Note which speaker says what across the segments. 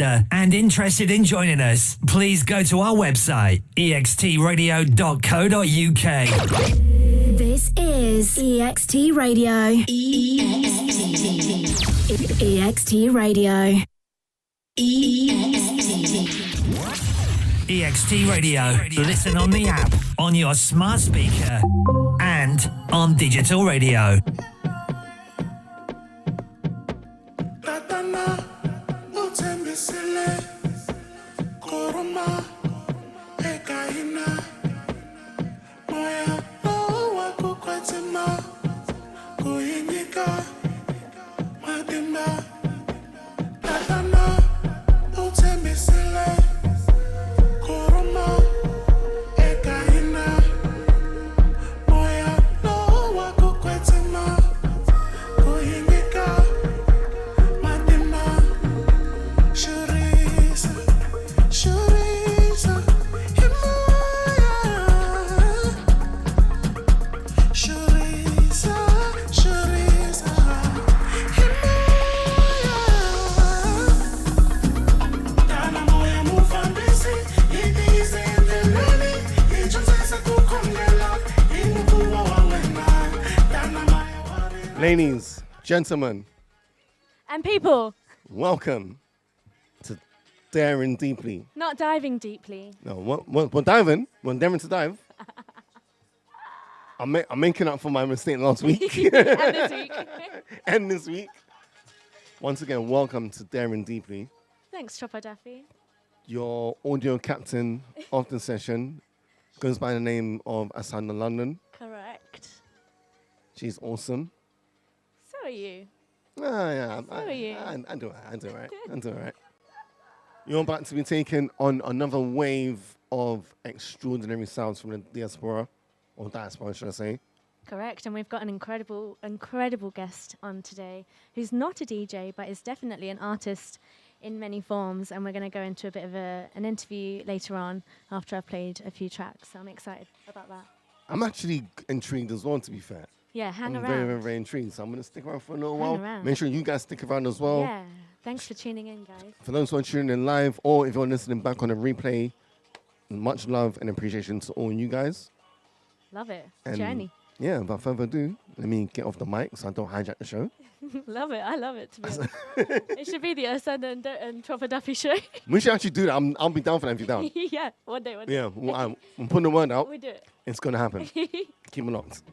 Speaker 1: and interested in joining us, please go to our website, extradio.co.uk.
Speaker 2: This is EXT Radio. EXT Radio.
Speaker 1: EXT Radio. Listen on the app, on your smart speaker, and on digital radio.
Speaker 3: Ladies, gentlemen,
Speaker 4: and people,
Speaker 3: welcome to Daring Deeply.
Speaker 4: not diving deeply.
Speaker 3: No, we're diving. We're endeavoring to dive. I'm making up for my mistake last week.
Speaker 4: And this week.
Speaker 3: And this week. Once again, welcome to Daring Deeply.
Speaker 4: Thanks, Chopper Daffy.
Speaker 3: Your audio captain of the session goes by the name of Asanda London.
Speaker 4: Correct.
Speaker 3: She's awesome.
Speaker 4: So are you.
Speaker 3: Yeah,
Speaker 4: So are you.
Speaker 3: I do it. I do it. You're about to be taken on another wave of extraordinary sounds from the diaspora, or diaspora, should I say.
Speaker 4: Correct, and we've got an incredible guest on today who's not a DJ, but is definitely an artist in many forms, and we're going to go into a bit of an interview later on after I've played a few tracks, so I'm excited about that.
Speaker 3: I'm actually intrigued as well, to be fair.
Speaker 4: Yeah, hang
Speaker 3: I'm
Speaker 4: around.
Speaker 3: very, very, very intrigued, so I'm going to stick around for a little
Speaker 4: Hang
Speaker 3: while.
Speaker 4: around.
Speaker 3: Make sure you guys stick around as well.
Speaker 4: Yeah, thanks for tuning in, guys.
Speaker 3: For those who are tuning in live, or if you're listening back on a replay, much love and appreciation to all you guys.
Speaker 4: Love it.
Speaker 3: And
Speaker 4: Journey.
Speaker 3: Yeah, without further ado, let me get off the mic so I don't hijack the show.
Speaker 4: Love it. I love it, to be honest. It should be the Asanda and Chopper Daffy show.
Speaker 3: We should actually do that. I'll be down for that if you're down.
Speaker 4: Yeah, one day.
Speaker 3: Yeah, well, I'm putting the word out.
Speaker 4: We do it.
Speaker 3: It's going to happen. Keep it locked.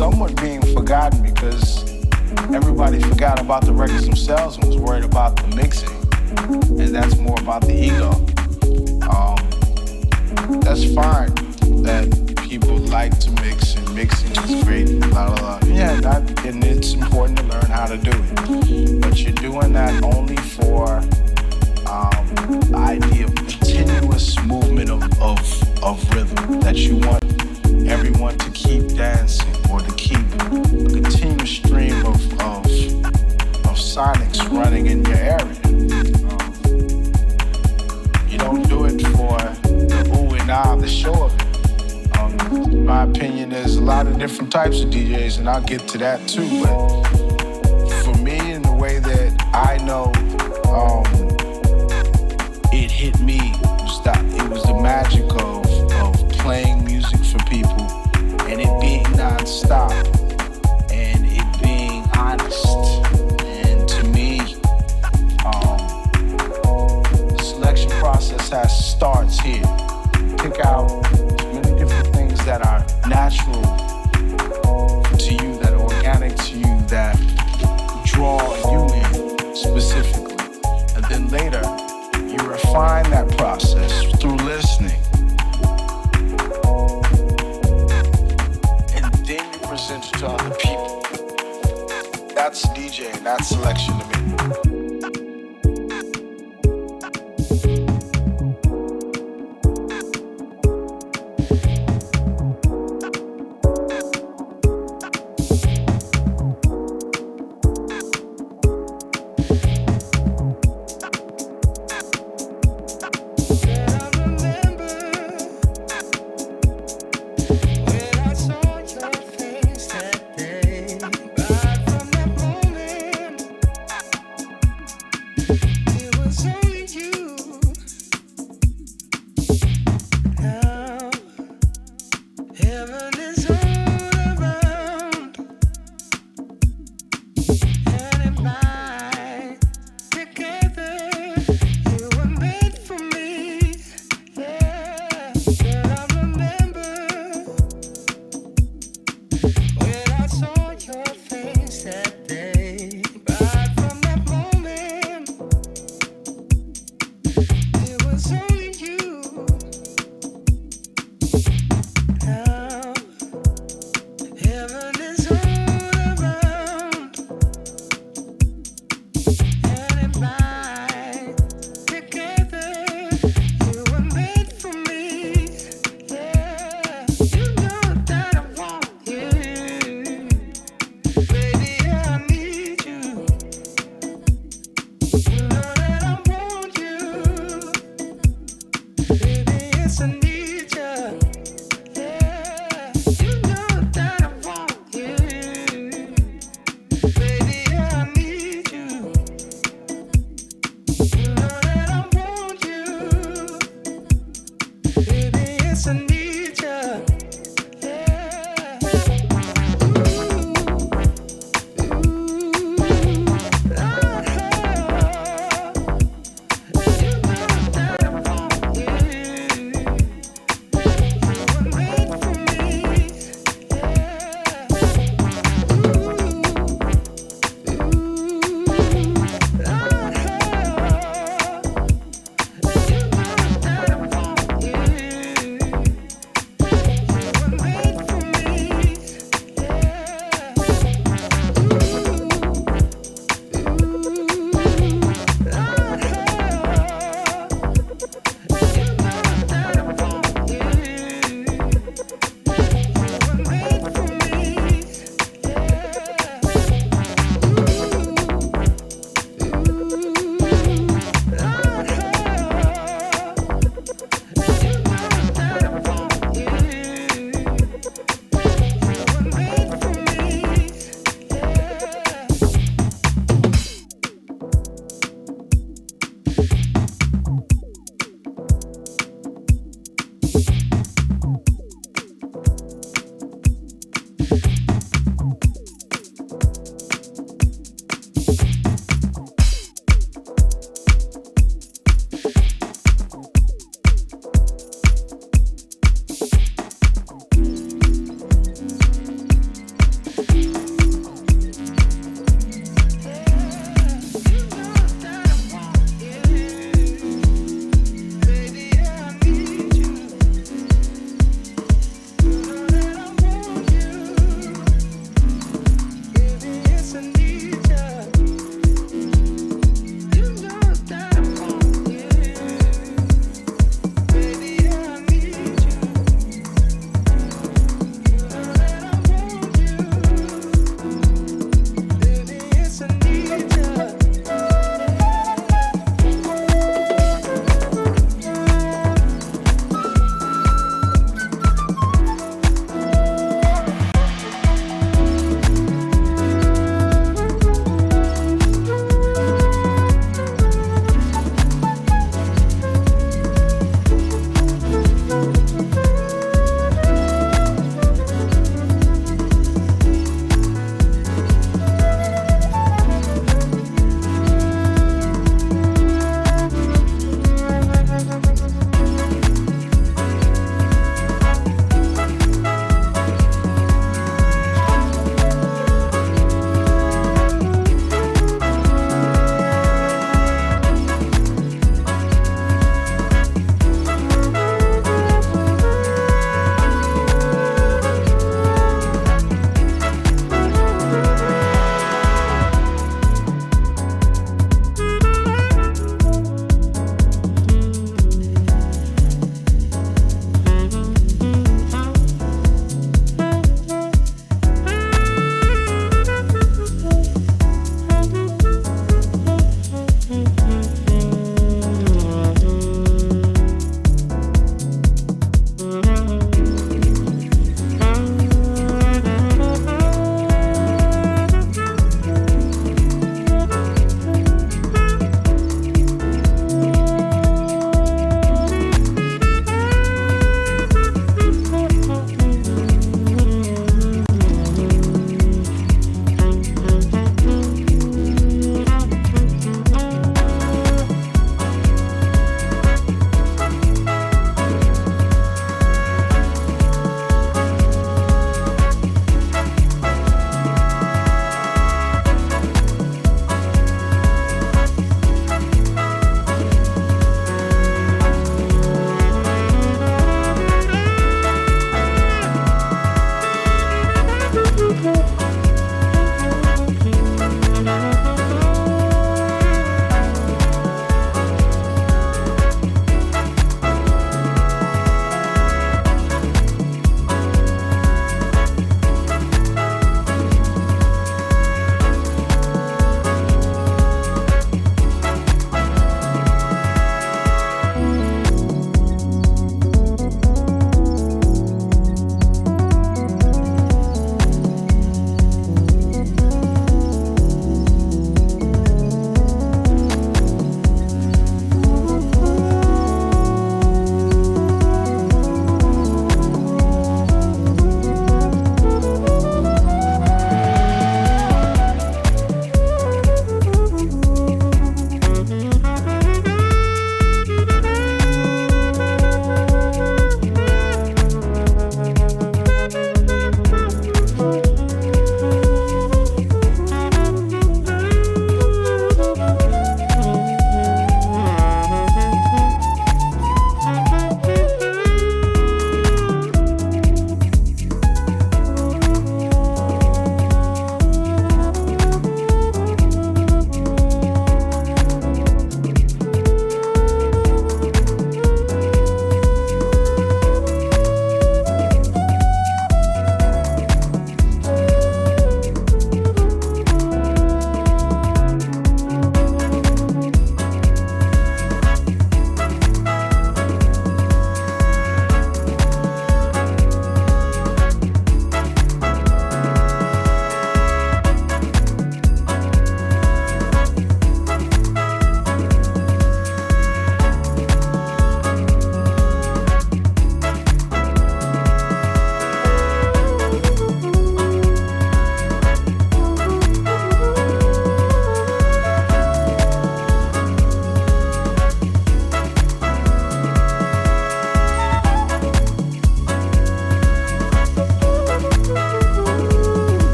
Speaker 5: somewhat being forgotten because everybody forgot about the records themselves and was worried about the mixing, and that's more about the ego. That's fine that people like to mix and mixing is great, blah, blah, blah. Yeah, and it's important to learn how to do it. But you're doing that only for the idea of continuous movement of rhythm, that you want everyone to keep dancing or to keep a continuous stream of sonics running in your area. You don't do it for the ooh and ah, the show of it. My opinion, there's a lot of different types of DJs, and I'll get to that too. But for me, in the way that I know it hit me, it was the magic of playing music for people and it being non-stop and it being honest. And to me, the selection process starts here. Pick out many different things that are natural to you, that are organic to you, that draw you in specifically. And then later, you refine that process through listening. And then you present it to other people. That's DJ, and that's selection to me.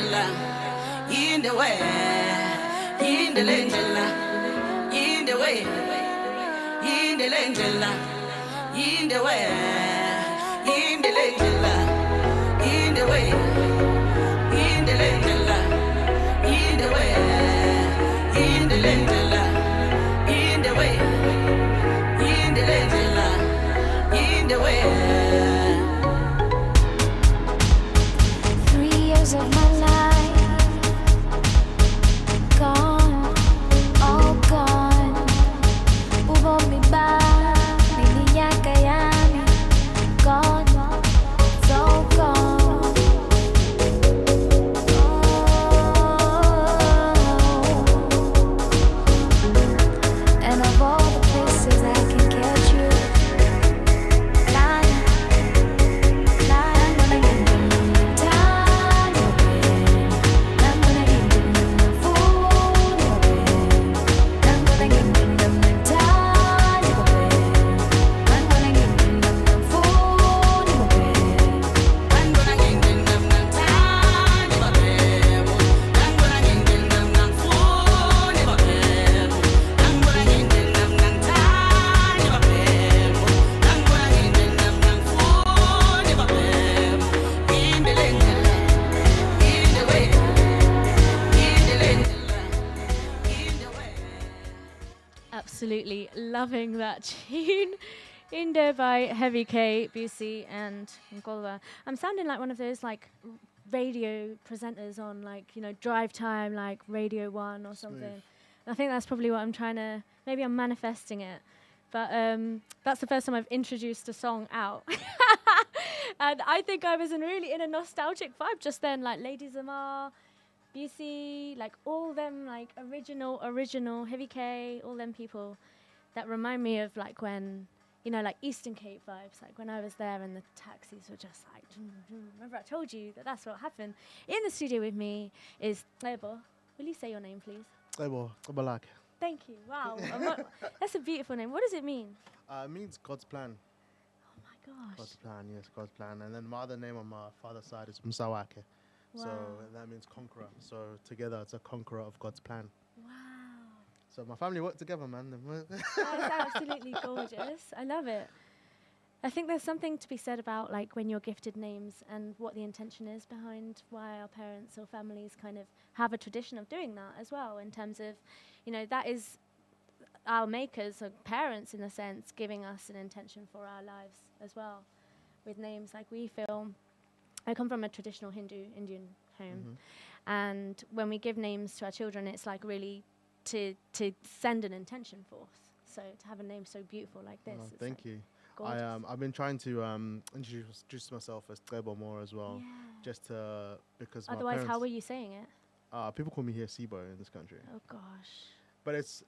Speaker 6: in the way, in the angela, in the way, in the angela, in the way, in the angela, in the way, in the angela, in the way, in the angela, in the way, in the angela, in the way.
Speaker 7: 3 years of my life gone, all gone. Uvumi ba, nilinyaka yami, gone, it's all gone. And of all the places I can get you, lying, lying, gonna give you time, I'm gonna give you food, I'm gonna give you time, I'm gonna give you food,
Speaker 6: I'm gonna give them time, I'm gonna give them food, I'm gonna give them time, I'm gonna give them food, in the angela, in the way, in the angela, in the way.
Speaker 4: Absolutely loving that tune. Indo by Heavy K, BC, and Ngolwa. I'm sounding like one of those like radio presenters on like, you know, drive time, like Radio 1 or something. I think that's probably what I'm trying to, maybe I'm manifesting it. But that's the first time I've introduced a song out. And I think I was really in a nostalgic vibe just then, like Lady Zamar, BC, like all them like original, Heavy K, all them people that remind me of like when, you know, like Eastern Cape vibes, like when I was there and the taxis were just like, remember I told you that that's what happened. In the studio with me is Lebo. Will you say your name, please? Thank you. Wow. That's a beautiful name. What does it mean?
Speaker 8: It means God's plan.
Speaker 4: Oh my gosh.
Speaker 8: God's plan, yes, God's plan. And then my other name on my father's side is Msawake. So
Speaker 4: Wow.
Speaker 8: that means conqueror. So together it's a conqueror of God's plan.
Speaker 4: Wow.
Speaker 8: So my family work together, man.
Speaker 4: That's absolutely gorgeous. I love it. I think there's something to be said about like when you're gifted names and what the intention is behind why our parents or families kind of have a tradition of doing that as well, in terms of, you know, that is our makers or parents in a sense giving us an intention for our lives as well with names. Like we feel, I come from a traditional Indian home, and when we give names to our children, it's like really to send an intention forth. So to have a name so beautiful like this,
Speaker 8: Oh,
Speaker 4: it's
Speaker 8: thank
Speaker 4: like
Speaker 8: you.
Speaker 4: gorgeous.
Speaker 8: I've been trying to introduce myself as Glebo more as well,
Speaker 4: Yeah.
Speaker 8: just to because
Speaker 4: Otherwise,
Speaker 8: my parents,
Speaker 4: how were you saying it?
Speaker 8: people call me here Sibo in this country,
Speaker 4: Oh gosh.
Speaker 8: but it's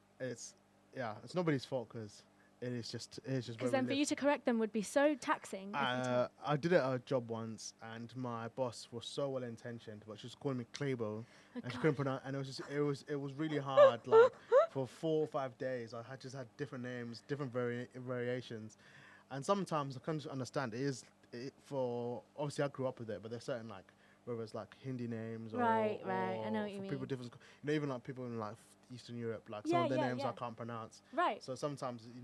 Speaker 8: nobody's fault because it's just
Speaker 4: Because
Speaker 8: where
Speaker 4: then
Speaker 8: we
Speaker 4: for you
Speaker 8: live.
Speaker 4: to correct them would be so taxing. every time.
Speaker 8: I did it at a job once, and my boss was so well intentioned, but she was calling me Klebo, and she couldn't pronounce. And it was really hard. Like for 4 or 5 days, I had different names, different variations, and sometimes I couldn't understand. For obviously I grew up with it, but there's certain like whether it's like Hindi names or
Speaker 4: Right, I know what you
Speaker 8: for people
Speaker 4: mean.
Speaker 8: different, even like people in like Eastern Europe, like
Speaker 4: Yeah,
Speaker 8: some of their
Speaker 4: yeah,
Speaker 8: names
Speaker 4: yeah.
Speaker 8: I can't pronounce.
Speaker 4: Right.
Speaker 8: So sometimes, you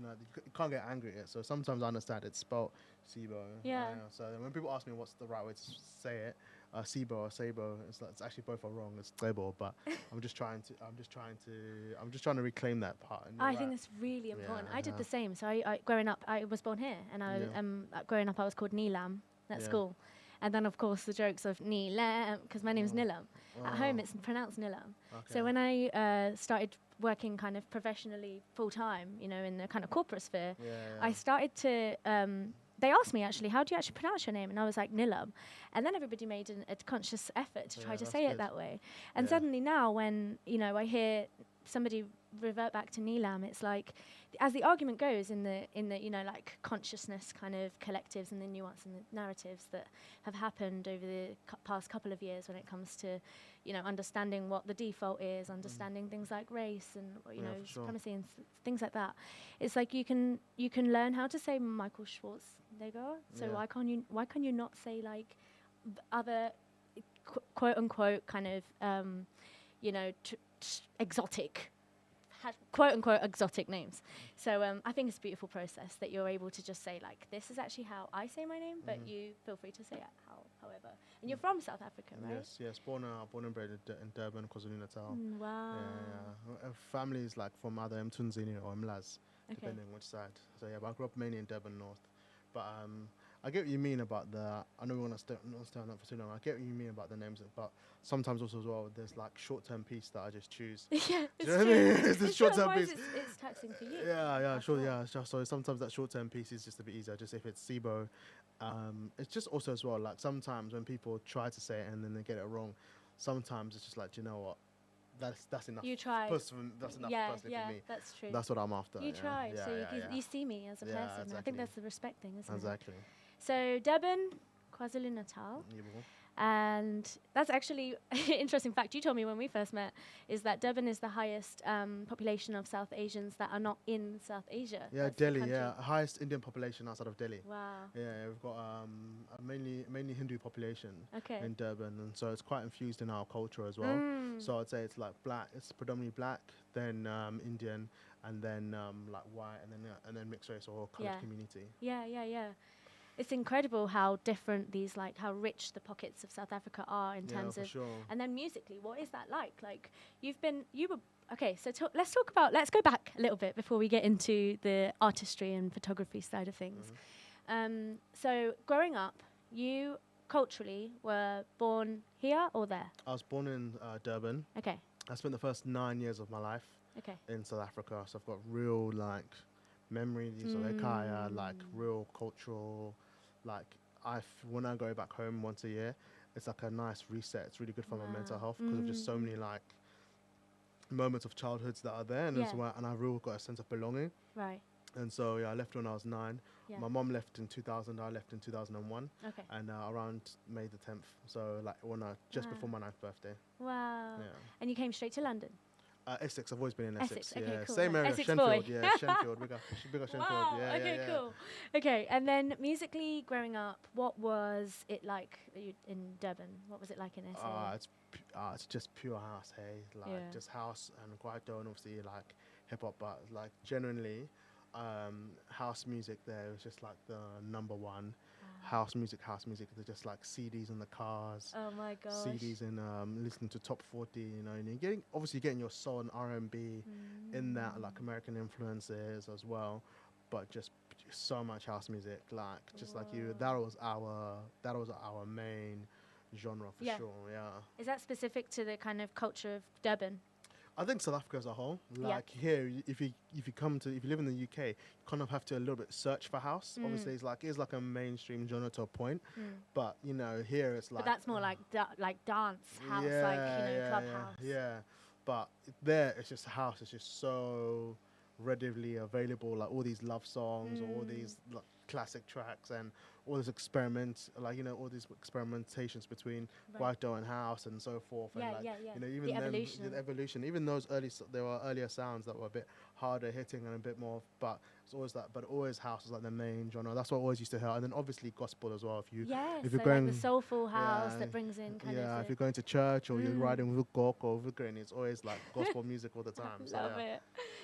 Speaker 8: can't get angry at it. So sometimes I understand it's spelled Sibo.
Speaker 4: Yeah.
Speaker 8: So then when people ask me what's the right way to say it, Sibo or Sabo, it's actually both are wrong. It's Glebo, but I'm just trying to reclaim that part. And
Speaker 4: I
Speaker 8: you're
Speaker 4: think
Speaker 8: right.
Speaker 4: that's really important. I did
Speaker 8: yeah.
Speaker 4: the same. So I growing up, I was born here, and growing up I was called Neelam at
Speaker 8: Yeah.
Speaker 4: school, and then of course the jokes of Neelam because my name's Nilam. At home it's pronounced Nilam.
Speaker 8: Okay.
Speaker 4: So when I started working kind of professionally full time, you know, in the kind of corporate sphere, I started to. They asked me actually, how do you actually pronounce your name? And I was like Nilam, and then everybody made a conscious effort to try to
Speaker 8: that's
Speaker 4: say it
Speaker 8: good.
Speaker 4: that way. And
Speaker 8: Yeah.
Speaker 4: suddenly now, when I hear somebody revert back to Neelam, it's like, as the argument goes in the like consciousness kind of collectives and the nuance and the narratives that have happened over the past couple of years when it comes to understanding what the default is, understanding things like race and
Speaker 8: Yeah, for sure.
Speaker 4: supremacy and things like that. It's like you can learn how to say Michael Schwarzenegger. So
Speaker 8: Yeah.
Speaker 4: why can't you not say like other quote unquote kind of exotic, quote unquote exotic names. So I think it's a beautiful process that you're able to just say like, this is actually how I say my name, but you feel free to say it however. And you're from South Africa, right?
Speaker 8: Yes. Born and bred in Durban, KwaZulu-Natal.
Speaker 4: Wow.
Speaker 8: Yeah. Families like from either Mtunzini or Mlaz, depending which side. So yeah, but I grew up mainly in Durban North. But I get what you mean about I know we want to not stay on that for too long. I get what you mean about the names, but sometimes also as well, there's like short-term piece that I just choose.
Speaker 4: Yeah, it's
Speaker 8: you know
Speaker 4: true.
Speaker 8: what I mean? It's the
Speaker 4: It's
Speaker 8: short-term
Speaker 4: otherwise
Speaker 8: piece.
Speaker 4: It's taxing for you.
Speaker 8: Yeah,
Speaker 4: as
Speaker 8: sure,
Speaker 4: well.
Speaker 8: yeah. So sometimes that short-term piece is just a bit easier. Just if it's SIBO, it's just also as well, like sometimes when people try to say it and then they get it wrong, sometimes it's just like, you know what, that's enough.
Speaker 4: You tried.
Speaker 8: That's enough personally for me.
Speaker 4: That's true.
Speaker 8: That's what I'm after.
Speaker 4: You tried,
Speaker 8: Yeah,
Speaker 4: so
Speaker 8: yeah.
Speaker 4: you see me as a
Speaker 8: Yeah,
Speaker 4: person. I
Speaker 8: exactly.
Speaker 4: think that's the respect thing, isn't it?
Speaker 8: Exactly.
Speaker 4: So Durban, KwaZulu-Natal. And that's actually interesting fact you told me when we first met, is that Durban is the highest population of South Asians that are not in South Asia.
Speaker 8: Yeah,
Speaker 4: That's the
Speaker 8: Delhi,
Speaker 4: country.
Speaker 8: highest Indian population outside of Delhi.
Speaker 4: Wow.
Speaker 8: Yeah, we've got a mainly Hindu population
Speaker 4: Okay.
Speaker 8: in Durban, and so it's quite infused in our culture as well. So I'd say it's like black, it's predominantly black, then Indian, and then like white, and then mixed race or colored community.
Speaker 4: Yeah. It's incredible how different these, like, how rich the pockets of South Africa are in terms of,
Speaker 8: sure.
Speaker 4: and then musically, what is that like? Like, let's go back a little bit before we get into the artistry and photography side of things. So growing up, you culturally were born here or there?
Speaker 8: I was born in Durban.
Speaker 4: Okay.
Speaker 8: I spent the first 9 years of my life in South Africa, so I've got real like memories of Ekaya, like real cultural, like when I go back home once a year, it's like a nice reset. It's really good for my mental health because of just so many like moments of childhoods that are there, and and I really got a sense of belonging.
Speaker 4: Right.
Speaker 8: And so I left when I was 9.
Speaker 4: Yeah.
Speaker 8: My mom left in 2000. I left in 2001.
Speaker 4: Okay.
Speaker 8: And around May the 10th, so like just before my 9th birthday.
Speaker 4: Wow.
Speaker 8: Yeah.
Speaker 4: And you came straight to London?
Speaker 8: Essex. I've always been in Essex.
Speaker 4: Okay,
Speaker 8: Yeah,
Speaker 4: cool.
Speaker 8: same area.
Speaker 4: Essex
Speaker 8: Shenfield.
Speaker 4: boy.
Speaker 8: Yeah, Shenfield. Bigger Shenfield.
Speaker 4: Wow.
Speaker 8: Yeah,
Speaker 4: Okay,
Speaker 8: yeah.
Speaker 4: cool. Okay, and then musically growing up, what was it like in Durban? What was it like in SA?
Speaker 8: It's just pure house, hey, like just house and kwaito, and obviously like hip hop, but like genuinely, house music there was just like the number one. House music. They're just like CDs in the cars.
Speaker 4: Oh my gosh.
Speaker 8: CDs and listening to top 40, you know, and you're getting your soul and R&B in that, like American influences as well, but just so much house music, like just like you. That was our main genre for sure. Yeah.
Speaker 4: Is that specific to the kind of culture of Durban?
Speaker 8: I think South Africa as a whole, like here, if you live in the UK, you kind of have to a little bit search for house. Obviously, it's like a mainstream genre to a point, but you know, here it's like.
Speaker 4: But that's more like dance house, club house.
Speaker 8: Yeah, but there it's just house. It's just so readily available, like all these love songs or all these like, classic tracks and all these all these experimentations between kwaito and house and so forth.
Speaker 4: Yeah,
Speaker 8: and like,
Speaker 4: yeah.
Speaker 8: You know, even
Speaker 4: the
Speaker 8: then,
Speaker 4: evolution.
Speaker 8: the evolution, even those there were earlier sounds that were a bit harder hitting and a bit more, but it's always that. But always house is like the main genre. That's what I always used to hear, and then obviously gospel as well. If you're going
Speaker 4: like the soulful house that brings in kind of.
Speaker 8: If you're going to church or you're riding with Gok or with Granny, it's always like gospel music all the time.
Speaker 4: Love it.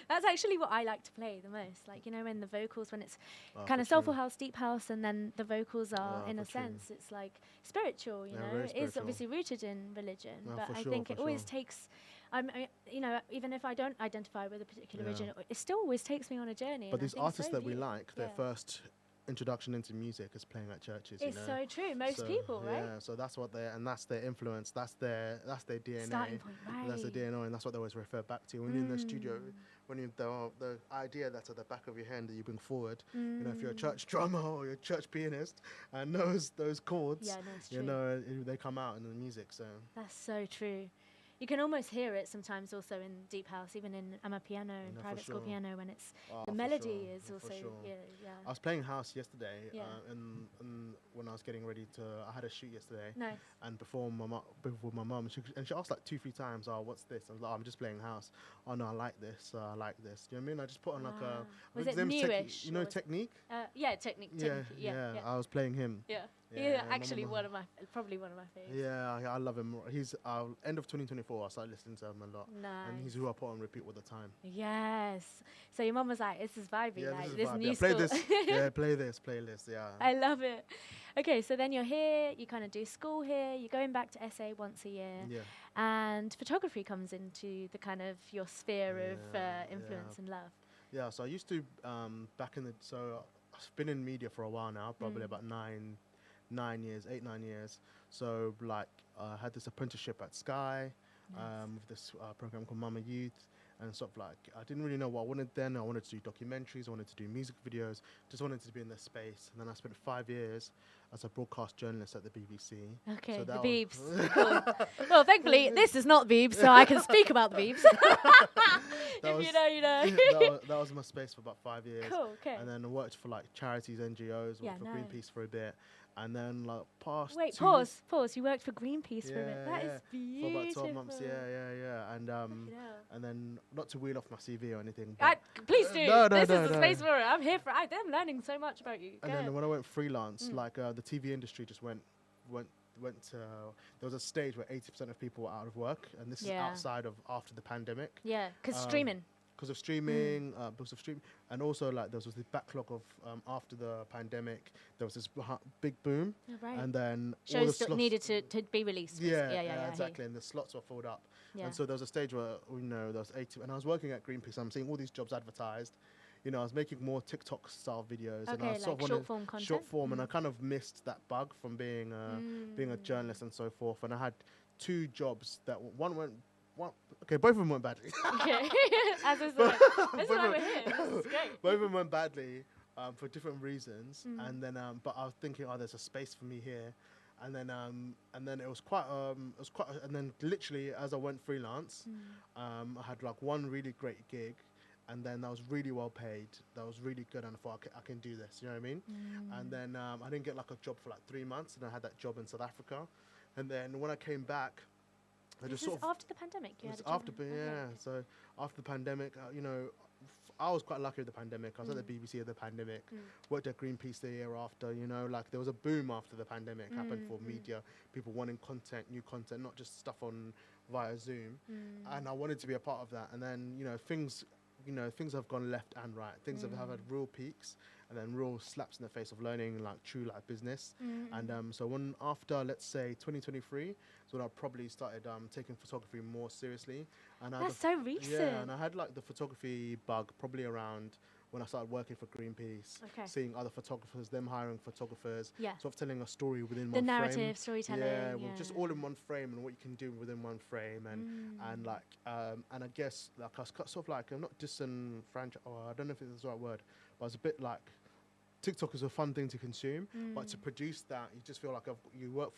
Speaker 4: That's actually what I like to play the most. Like, you know, when the vocals, when it's kind of soulful house, deep house, and then the vocals are, in a sense, it's like spiritual, you know. It is obviously rooted in religion, but I think it always takes, you know, even if I don't identify with a particular religion, it still always takes me on a journey.
Speaker 8: But these artists that we like, their first introduction into music is playing at churches.
Speaker 4: It's so true. Most people, right?
Speaker 8: Yeah, so that's what and that's their influence. That's their DNA.
Speaker 4: Starting point, right?
Speaker 8: That's their DNA, and that's what they always refer back to when you're in the studio. When you the idea that's at the back of your hand that you bring forward. You know, if you're a church drummer or you're a church pianist and knows those chords, you know, they come out in the music. So
Speaker 4: that's so true. You can almost hear it sometimes also in deep house, even in piano, in private school piano, when it's the melody is also
Speaker 8: I was playing house yesterday, and when I was getting ready I had a shoot yesterday.
Speaker 4: Nice. And
Speaker 8: before my mum, she asked like 2-3 times, "Oh, what's this?" I was like, "I'm just playing house." "Oh no, I like this. I like this." Do you know what I mean? I just put on like a.
Speaker 4: Was it newish?
Speaker 8: You know Technique?
Speaker 4: Yeah, Technique.
Speaker 8: Yeah. I was playing him.
Speaker 4: Yeah. Yeah, actually probably one of my faves.
Speaker 8: Yeah, I love him. He's end of 2024. I started listening to him a lot, and he's
Speaker 4: Nice.
Speaker 8: who I put on repeat all the time.
Speaker 4: Yes. So your mum was like, "This is vibey,
Speaker 8: Yeah,
Speaker 4: like
Speaker 8: this
Speaker 4: this
Speaker 8: is vibe.
Speaker 4: new
Speaker 8: Yeah, play
Speaker 4: school."
Speaker 8: this. Yeah, play this playlist. Yeah.
Speaker 4: I love it. Okay, so then you're here. You kind of do school here. You're going back to SA once a year,
Speaker 8: Yeah.
Speaker 4: and photography comes into the kind of your sphere of
Speaker 8: Yeah,
Speaker 4: influence and love.
Speaker 8: Yeah, so I used to back in the I've been in media for a while now, probably about 9 years, 8-9 years. So like I had this apprenticeship at Sky, with this program called Mama Youth, and sort of like I didn't really know what I wanted then. I wanted to do documentaries, I wanted to do music videos, just wanted to be in this space. And then I spent 5 years as a broadcast journalist at the BBC.
Speaker 4: Okay,
Speaker 8: So
Speaker 4: the
Speaker 8: that
Speaker 4: Beebs. Cool. Well, thankfully, this is not Beebs, so I can speak about the Beebs. If you know, you know.
Speaker 8: that was my space for about 5 years.
Speaker 4: Cool, okay.
Speaker 8: And then I worked for like charities, NGOs,
Speaker 4: Yeah,
Speaker 8: worked for
Speaker 4: nice.
Speaker 8: Greenpeace for a bit. And then like past
Speaker 4: Wait,
Speaker 8: 2 years,
Speaker 4: pause. You worked for Greenpeace for a bit. That is
Speaker 8: for
Speaker 4: beautiful.
Speaker 8: about 12 months. Yeah. And
Speaker 4: Fucking hell.
Speaker 8: and then not to wheel off my CV or anything. But
Speaker 4: Please do.
Speaker 8: No,
Speaker 4: This is
Speaker 8: no,
Speaker 4: the
Speaker 8: no.
Speaker 4: space for it. I'm here for it. I'm learning so much about you.
Speaker 8: and
Speaker 4: Go
Speaker 8: then
Speaker 4: ahead.
Speaker 8: when I went freelance, like the TV industry just went to. There was a stage where 80% of people were out of work, and this is
Speaker 4: Yeah.
Speaker 8: outside of after the pandemic.
Speaker 4: Yeah, because streaming.
Speaker 8: Because of streaming, and also like there was this backlog of after the pandemic, there was this big boom,
Speaker 4: Oh, right.
Speaker 8: and then all the
Speaker 4: Shows that
Speaker 8: slots-
Speaker 4: needed to be released.
Speaker 8: Yeah,
Speaker 4: yeah, I hear
Speaker 8: exactly, and the slots were filled up,
Speaker 4: you. Yeah.
Speaker 8: and so there was a stage where there was 80, and I was working at Greenpeace, and I'm seeing all these jobs advertised. I was making more TikTok style videos, and I
Speaker 4: Okay,
Speaker 8: sort
Speaker 4: like
Speaker 8: of
Speaker 4: short form content.
Speaker 8: short form, and I kind of missed that bug from being a journalist and so forth. And I had 2 jobs that both of them went badly.
Speaker 4: Okay. As is like, that's why we're here. This is great.
Speaker 8: Both of them went badly for different reasons, and then but I was thinking, there's a space for me here, and then it was quite and then literally as I went freelance, I had like one really great gig, and then that was really well paid, that was really good, and I thought I can do this, you know what I mean? And then I didn't get like a job for like 3 months, and I had that job in South Africa, and then when I came back,
Speaker 4: This is after the pandemic. You had a
Speaker 8: after,
Speaker 4: job.
Speaker 8: So after the pandemic, I was quite lucky with the pandemic. I was at the BBC at the pandemic, worked at Greenpeace the year after, like there was a boom after the pandemic happened for media, people wanting content, new content, not just stuff on via Zoom. And I wanted to be a part of that. And then, things have gone left and right. Things have had real peaks and then real slaps in the face of learning like true like business. And so when after, let's say 2023, so when I probably started taking photography more seriously. And
Speaker 4: That's so recent.
Speaker 8: Yeah, and I had like the photography bug probably around when I started working for Greenpeace,
Speaker 4: Okay.
Speaker 8: seeing other photographers, them hiring photographers,
Speaker 4: Yeah.
Speaker 8: sort of telling a story within
Speaker 4: The
Speaker 8: one
Speaker 4: narrative,
Speaker 8: frame.
Speaker 4: storytelling.
Speaker 8: Yeah, well, just all in one frame and what you can do within one frame, and like and I guess like I was sort of like I'm not disenfranchised, or I don't know if it's the right word, but it's a bit like TikTok is a fun thing to consume, but to produce that, you just feel like you've got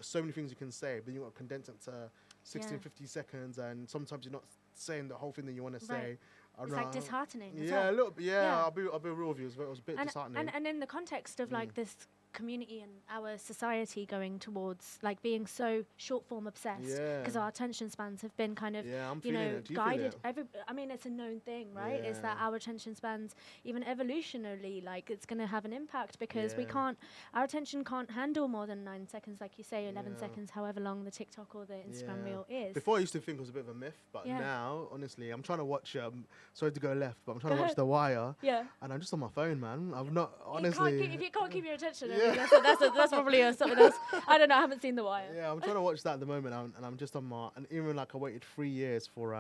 Speaker 8: so many things you can say, but you've got to condense it to 16, 50 seconds, and sometimes you're not saying the whole thing that you want to say.
Speaker 4: Right. It's like disheartening. as
Speaker 8: Yeah,
Speaker 4: well.
Speaker 8: a little bit. Yeah,
Speaker 4: Yeah.
Speaker 8: I'll be real with you. It was a bit disheartening.
Speaker 4: And in the context of like this community and our society going towards like being so short form obsessed
Speaker 8: Yeah.
Speaker 4: because our attention spans have been kind of
Speaker 8: Yeah, I'm
Speaker 4: you
Speaker 8: feeling
Speaker 4: know
Speaker 8: it. Do you feel
Speaker 4: guided
Speaker 8: it?
Speaker 4: I mean it's a known thing, right? Is that
Speaker 8: Yeah.
Speaker 4: our attention spans even evolutionarily like it's going to have an impact because we
Speaker 8: Yeah.
Speaker 4: can't our attention can't handle more than 9 seconds, like you say, 11
Speaker 8: Yeah.
Speaker 4: seconds, however long the TikTok or the Instagram
Speaker 8: Yeah.
Speaker 4: reel is.
Speaker 8: Before I used to think it was a bit of a myth, but
Speaker 4: Yeah.
Speaker 8: now, honestly, I'm trying to watch. Sorry to go left, but I'm trying
Speaker 4: Go
Speaker 8: to watch
Speaker 4: ahead.
Speaker 8: The Wire,
Speaker 4: Yeah.
Speaker 8: and I'm just on my phone, man. I've not
Speaker 4: If
Speaker 8: honestly.
Speaker 4: you can't keep your attention, I
Speaker 8: Yeah.
Speaker 4: mean, that's probably something else. I don't know. I haven't seen The Wire.
Speaker 8: Yeah, I'm trying to watch that at the moment, and I'm just on my. And even like I waited 3 years for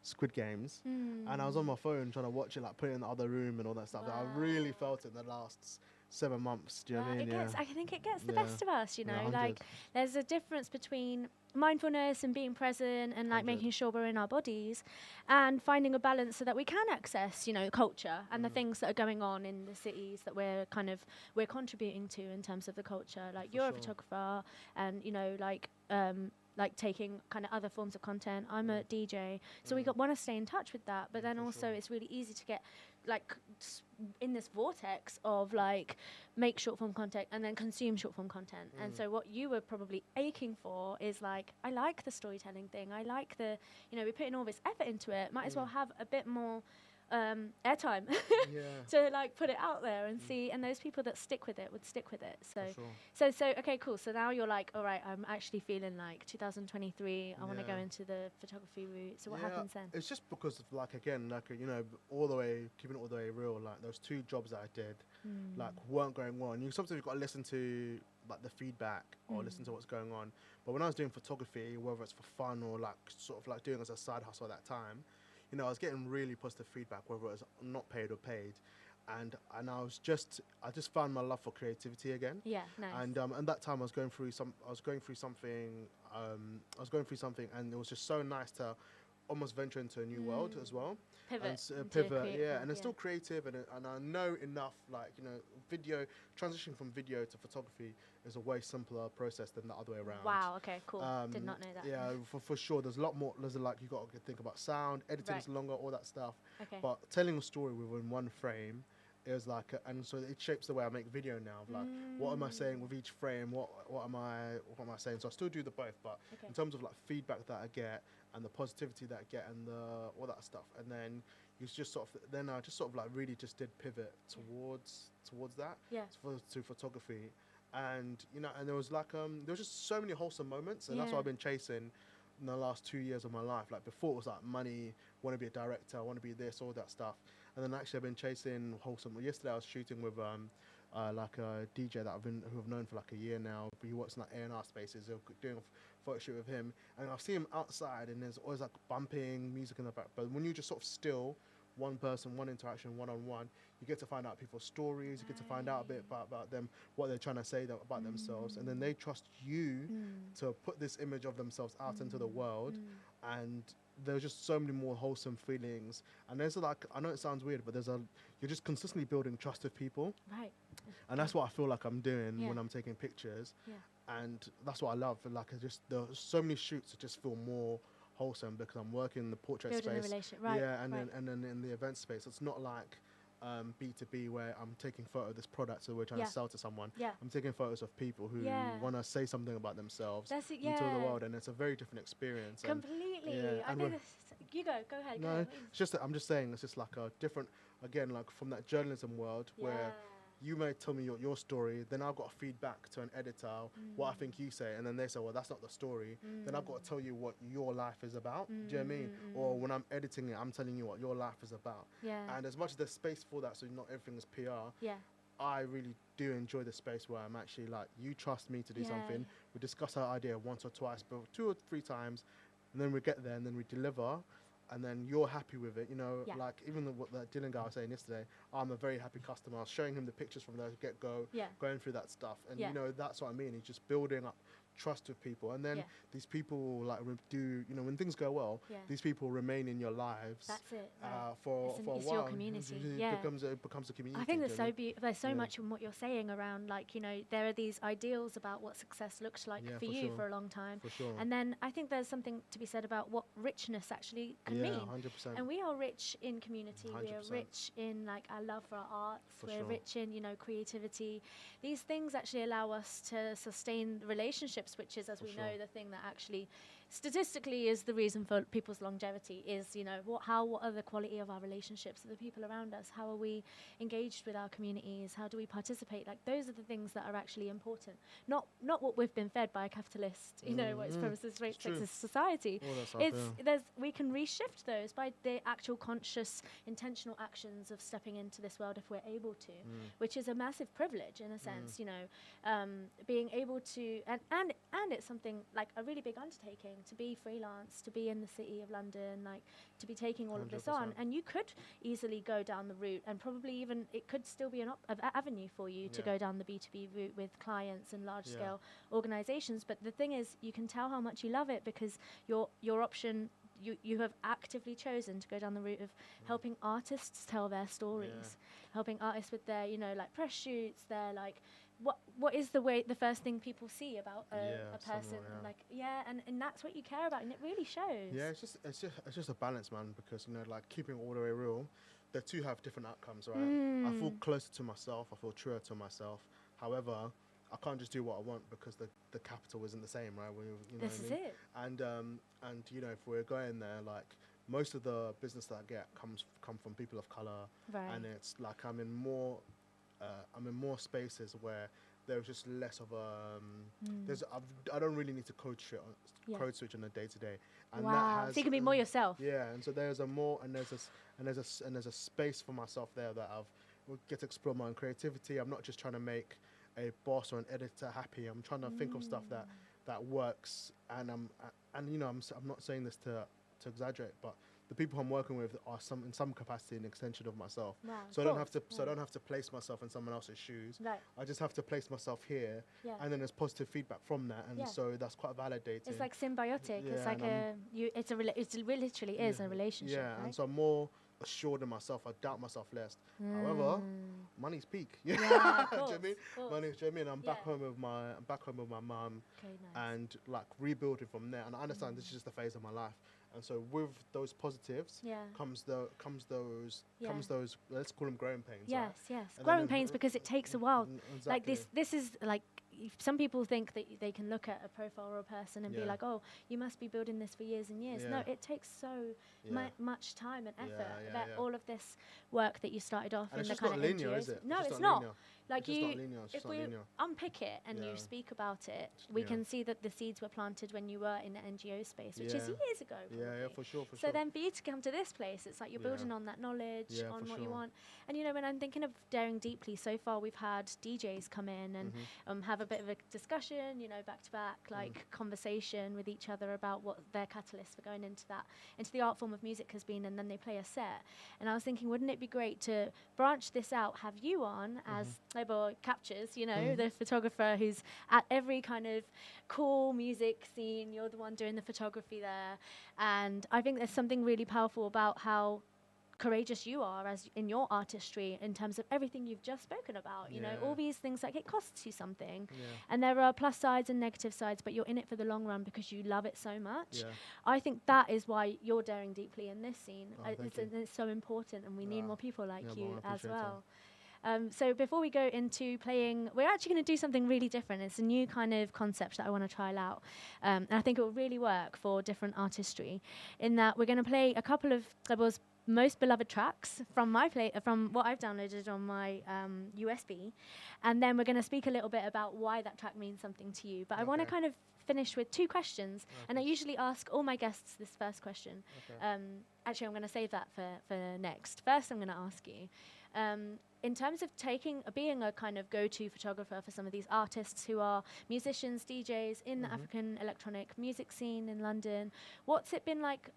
Speaker 8: Squid Games, and I was on my phone trying to watch it, like put it in the other room and all that stuff. I really felt it in the last 7 months. Do you know what I mean?
Speaker 4: I think it gets the
Speaker 8: Yeah.
Speaker 4: best of us, you know.
Speaker 8: Yeah,
Speaker 4: like
Speaker 8: 100.
Speaker 4: there's a difference between mindfulness and being present and like
Speaker 8: 100.
Speaker 4: making sure we're in our bodies and finding a balance so that we can access, you know, culture and the things that are going on in the cities that we're contributing to in terms of the culture. Like you're a
Speaker 8: sure.
Speaker 4: photographer and, you know, like taking kind of other forms of content. I'm a DJ, so we want to stay in touch with that. But then
Speaker 8: For
Speaker 4: also
Speaker 8: sure.
Speaker 4: it's really easy to get like in this vortex of like make short form content and then consume short form content. And so what you were probably aching for is like, I like the storytelling thing. I like the, you know, we're putting all this effort into it. Might as well have a bit more airtime
Speaker 8: Yeah.
Speaker 4: to like put it out there and see. And those people that stick with it would stick with it. So,
Speaker 8: For sure.
Speaker 4: so okay, cool. So now you're like, all right, I'm actually feeling like 2023. I want to go
Speaker 8: Yeah.
Speaker 4: into the photography route. So what
Speaker 8: Yeah,
Speaker 4: happens then?
Speaker 8: It's just because of like again, like you know, all the way keeping it all the way real. Like those 2 jobs that I did, like weren't going well. And you sometimes you've got to listen to like the feedback or listen to what's going on. But when I was doing photography, whether it's for fun or like sort of like doing it as a side hustle at that time, you know, I was getting really positive feedback, whether it was not paid or paid. And I just found my love for creativity again.
Speaker 4: Yeah, nice.
Speaker 8: And that time I was going through something, and it was just so nice to almost venture into a new world as well.
Speaker 4: Pivot.
Speaker 8: And
Speaker 4: into
Speaker 8: pivot,
Speaker 4: creative,
Speaker 8: yeah. And it's still creative, and I know enough, like, you know, transition from video to photography is a way simpler process than the other way around.
Speaker 4: Wow. Okay. Cool. Did not know that.
Speaker 8: Yeah, for sure. There's a lot more. There's like you got to think about sound, editing's longer, all that stuff.
Speaker 4: Okay.
Speaker 8: But telling a story within one frame is like, and so it shapes the way I make video now. Of like, what am I saying with each frame? What am I saying? So I still do the both, but in terms of like feedback that I get and the positivity that I get and all that stuff, and then you just sort of then I just sort of like really just did pivot towards that.
Speaker 4: Yeah.
Speaker 8: To photography. And you know, and there was like there was just so many wholesome moments, and that's what I've been chasing in the last 2 years of my life. Like before, it was like money, want to be a director, want to be this, all that stuff. And then actually, I've been chasing wholesome. Yesterday, I was shooting with like a DJ that who I've known for like a year now. But he works in like A&R spaces. They're doing a photo shoot with him, and I've seen him outside, and there's always like bumping music in the back. But when you just sort of still, one person, one interaction, one-on-one, you get to find out people's stories, you get to find out a bit about them, what they're trying to say about themselves, and then they trust you to put this image of themselves out into the world, and there's just so many more wholesome feelings. And there's like, I know it sounds weird, but you're just consistently building trust with people.
Speaker 4: Right.
Speaker 8: And that's what I feel like I'm doing
Speaker 4: Yeah.
Speaker 8: when I'm taking pictures.
Speaker 4: Yeah.
Speaker 8: And that's what I love. And like, there's so many shoots that just feel more wholesome because I'm working in the portrait
Speaker 4: Building a
Speaker 8: space.
Speaker 4: relationship, right?
Speaker 8: Yeah, and
Speaker 4: right.
Speaker 8: then in the event space, it's not like B2B where I'm taking photo of this product so we're trying to sell to someone.
Speaker 4: Yeah.
Speaker 8: I'm taking photos of people who want to say something about themselves
Speaker 4: That's it,
Speaker 8: into the world, and it's a very different experience. And
Speaker 4: Completely.
Speaker 8: yeah,
Speaker 4: I
Speaker 8: and
Speaker 4: know
Speaker 8: we're-
Speaker 4: this. You go ahead.
Speaker 8: no, it's just that I'm just saying it's just like a different, again, like from that journalism world where you may tell me your story, then I've got to feed back to an editor what I think you say, and then they say, well, that's not the story. Then I've got to tell you what your life is about. Do you know what I mean? Or when I'm editing it, I'm telling you what your life is about.
Speaker 4: Yeah.
Speaker 8: And as much as there's space for that, so not everything is PR,
Speaker 4: Yeah.
Speaker 8: I really do enjoy the space where I'm actually like, you trust me to do something. We discuss our idea once or twice, but 2 or 3 times, and then we get there and then we deliver. And then you're happy with it, you know, like even what the Dylan guy was saying yesterday, I'm a very happy customer. I was showing him the pictures from the get-go, going through that stuff. And, you know, that's what I mean. It's just building up trust with people. And then these people, like, you know, when things go well, these people remain in your lives.
Speaker 4: That's it.
Speaker 8: For a
Speaker 4: it's
Speaker 8: while.
Speaker 4: your community.
Speaker 8: It becomes a community.
Speaker 4: I think there's
Speaker 8: do
Speaker 4: there's so much in what you're saying around, like, you know, there are these ideals about what success looks like for you for a long time.
Speaker 8: For sure.
Speaker 4: And then I think there's something to be said about what richness actually can mean.
Speaker 8: 100%.
Speaker 4: And we are rich in community.
Speaker 8: 100%.
Speaker 4: We are rich in like our love for our arts. We're rich in, you know, creativity. These things actually allow us to sustain relationships, which is, as we know, the thing that actually statistically is the reason for people's longevity is, you know, what are the quality of our relationships with the people around us? How are we engaged with our communities? How do we participate? Like, those are the things that are actually important. Not what we've been fed by a capitalist, you know, white supremacist, sexist society. We can reshift those by the actual conscious, intentional actions of stepping into this world if we're able to, which is a massive privilege in a sense, you know, being able to, and it's something like a really big undertaking to be freelance, to be in the city of London, like to be taking all of this on. And you could easily go down the route, and probably even it could still be an avenue for you to go down the B2B route with clients and large scale organizations. But the thing is, you can tell how much you love it because your option, you have actively chosen to go down the route of helping artists tell their stories, helping artists with their, you know, like press shoots, their like what is the first thing people see about a person, and that's what you care about, and it really shows.
Speaker 8: It's just a balance, man, because, you know, like keeping all the way real, the two have different outcomes, right? I feel closer to myself, I feel truer to myself. However, I can't just do what I want because the capital isn't the same, right? You know
Speaker 4: This is it.
Speaker 8: And you know, if we're going there, like, most of the business that I get come from people of color,
Speaker 4: Right.
Speaker 8: and it's like I'm in more spaces where there's just less of I don't really need to code switch on a day to day, and that
Speaker 4: Wow.
Speaker 8: has
Speaker 4: So you can be more yourself.
Speaker 8: yeah, and so there's a space for myself there that will get to explore my own creativity. I'm not just trying to make a boss or an editor happy. I'm trying to think of stuff that works, and I'm not saying this to exaggerate, but the people I'm working with are in some capacity an extension of myself.
Speaker 4: Wow,
Speaker 8: So I
Speaker 4: of
Speaker 8: don't have to
Speaker 4: course,
Speaker 8: so I don't have to place myself in someone else's shoes.
Speaker 4: Right.
Speaker 8: I just have to place myself here,
Speaker 4: Yeah.
Speaker 8: and then there's positive feedback from that, and
Speaker 4: Yeah.
Speaker 8: so that's quite validating.
Speaker 4: It's like symbiotic.
Speaker 8: Yeah,
Speaker 4: It's like
Speaker 8: and
Speaker 4: it literally is a relationship.
Speaker 8: Yeah,
Speaker 4: right?
Speaker 8: and so I'm more assured in myself. I doubt myself less. However, money's peak.
Speaker 4: Yeah, of
Speaker 8: Do you know what I
Speaker 4: course,
Speaker 8: mean?
Speaker 4: of course.
Speaker 8: Money. Do you know what I mean? I'm back
Speaker 4: Yeah.
Speaker 8: home with my mum,
Speaker 4: Okay, nice.
Speaker 8: and like rebuilding from there. And I understand this is just a phase of my life. And so with those positives
Speaker 4: Yeah.
Speaker 8: comes those let's call them growing pains.
Speaker 4: Yes,
Speaker 8: right?
Speaker 4: yes.
Speaker 8: And
Speaker 4: Growing
Speaker 8: then
Speaker 4: pains because it takes a while. Like
Speaker 8: Exactly.
Speaker 4: this is like some people think that they can look at a profile or a person and be
Speaker 8: Yeah.
Speaker 4: like, oh, you must be building this for years and years. No,
Speaker 8: Yeah.
Speaker 4: it takes so
Speaker 8: Yeah.
Speaker 4: much time and effort.
Speaker 8: yeah,
Speaker 4: That
Speaker 8: yeah.
Speaker 4: all of this work that you started off
Speaker 8: And
Speaker 4: in
Speaker 8: it's
Speaker 4: the
Speaker 8: just
Speaker 4: kind
Speaker 8: not
Speaker 4: of
Speaker 8: linear,
Speaker 4: NGOs.
Speaker 8: is it?
Speaker 4: No,
Speaker 8: It's
Speaker 4: it's
Speaker 8: just
Speaker 4: not.
Speaker 8: linear.
Speaker 4: Like
Speaker 8: It's just not linear, it's
Speaker 4: if
Speaker 8: just not
Speaker 4: we
Speaker 8: linear.
Speaker 4: unpick it and you
Speaker 8: Yeah.
Speaker 4: speak about it, we
Speaker 8: Yeah.
Speaker 4: can see that the seeds were planted when you were in the NGO space, which is
Speaker 8: Yeah.
Speaker 4: years ago.
Speaker 8: Yeah,
Speaker 4: probably.
Speaker 8: for sure.
Speaker 4: So then for you to come to this place, it's like you're
Speaker 8: Yeah.
Speaker 4: building on that knowledge,
Speaker 8: Yeah,
Speaker 4: on
Speaker 8: for
Speaker 4: what you
Speaker 8: sure.
Speaker 4: want. And when I'm thinking of Daring Deeply, so far we've had DJs come in and
Speaker 8: Mm-hmm.
Speaker 4: have a bit of a discussion, back to back, like conversation with each other about what their catalyst for going into the art form of music has been, and then they play a set. And I was thinking, wouldn't it be great to branch this out, have you on as label captures, the photographer who's at every kind of cool music scene. You're the one doing the photography there. And I think there's something really powerful about how courageous you are as in your artistry in terms of everything you've just spoken about. All these things, like it costs you something.
Speaker 8: Yeah.
Speaker 4: And there are plus sides and negative sides, but you're in it for the long run because you love it so much.
Speaker 8: Yeah.
Speaker 4: I think that is why you're daring deeply in this scene.
Speaker 8: Oh, thank you.
Speaker 4: It's so important, and we need more people like
Speaker 8: Yeah,
Speaker 4: you
Speaker 8: well, I
Speaker 4: as
Speaker 8: appreciate
Speaker 4: well. So before we go into playing, we're actually going to do something really different. It's a new kind of concept that I want to trial out. And I think it will really work for different artistry in that we're going to play a couple of Rebel's most beloved tracks from from what I've downloaded on my USB. And then we're going to speak a little bit about why that track means something to you. But I want to
Speaker 8: Okay.
Speaker 4: kind of finish with two questions. And I usually ask all my guests this first question.
Speaker 8: Okay.
Speaker 4: Actually, I'm going to save that for next. First, I'm going to ask you, in terms of being a kind of go-to photographer for some of these artists who are musicians, DJs in the African electronic music scene in London, what's it been like